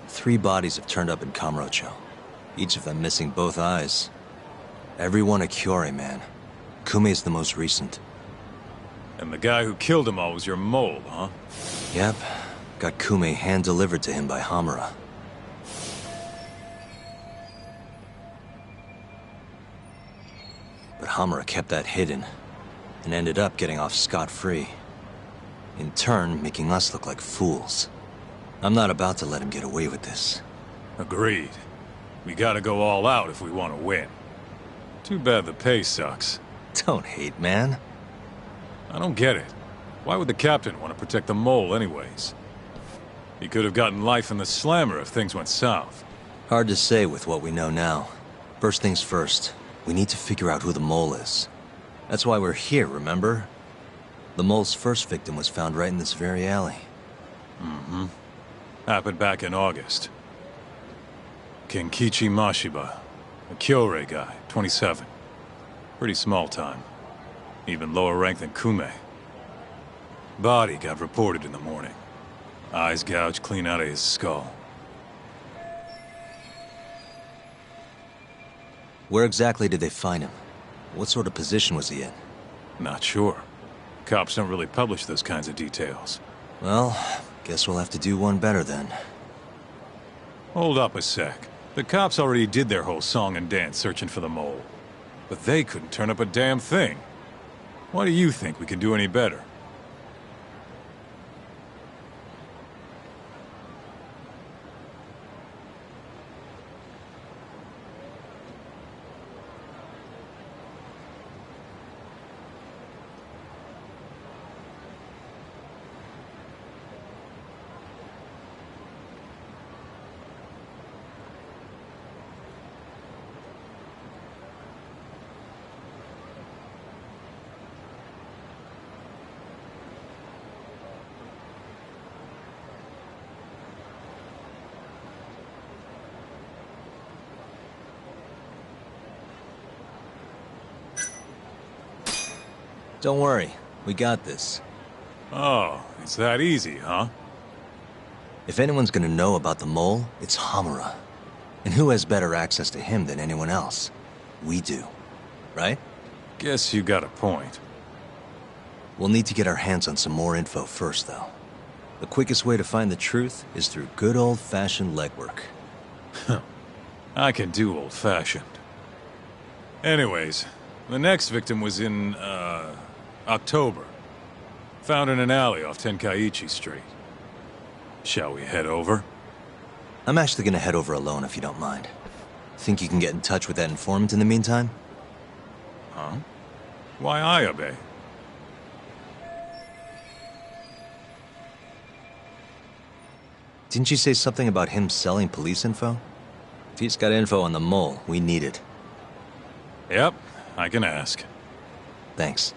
Three bodies have turned up in Kamurocho, each of them missing both eyes. Everyone a Kyorei man. Kume's the most recent. And the guy who killed them all was your mole, huh? Yep. Got Kume hand-delivered to him by Hamura. But Hamura kept that hidden, and ended up getting off scot-free. In turn, making us look like fools. I'm not about to let him get away with this. Agreed. We gotta go all out if we want to win. Too bad the pay sucks. Don't hate, man. I don't get it. Why would the captain want to protect the mole anyways? He could have gotten life in the slammer if things went south. Hard to say with what we know now. First things first, we need to figure out who the mole is. That's why we're here, remember? The mole's first victim was found right in this very alley. Mm-hmm. Happened back in August. Kenkichi Mashiba. A Kyorei guy, 27. Pretty small time. Even lower rank than Kume. Body got reported in the morning. Eyes gouged clean out of his skull. Where exactly did they find him? What sort of position was he in? Not sure. Cops don't really publish those kinds of details. Well, guess we'll have to do one better then. Hold up a sec. The cops already did their whole song and dance searching for the mole. But they couldn't turn up a damn thing. Why do you think we can do any better? Don't worry, we got this. Oh, it's that easy, huh? If anyone's gonna know about the mole, it's Hamura. And who has better access to him than anyone else? We do. Right? Guess you got a point. We'll need to get our hands on some more info first, though. The quickest way to find the truth is through good old-fashioned legwork. I can do old-fashioned. Anyways, the next victim was in, October. Found in an alley off Tenkaichi Street. Shall we head over? I'm actually gonna head over alone if you don't mind. Think you can get in touch with that informant in the meantime? Huh? Why I obey? Didn't you say something about him selling police info? If he's got info on the mole, we need it. Yep, I can ask. Thanks.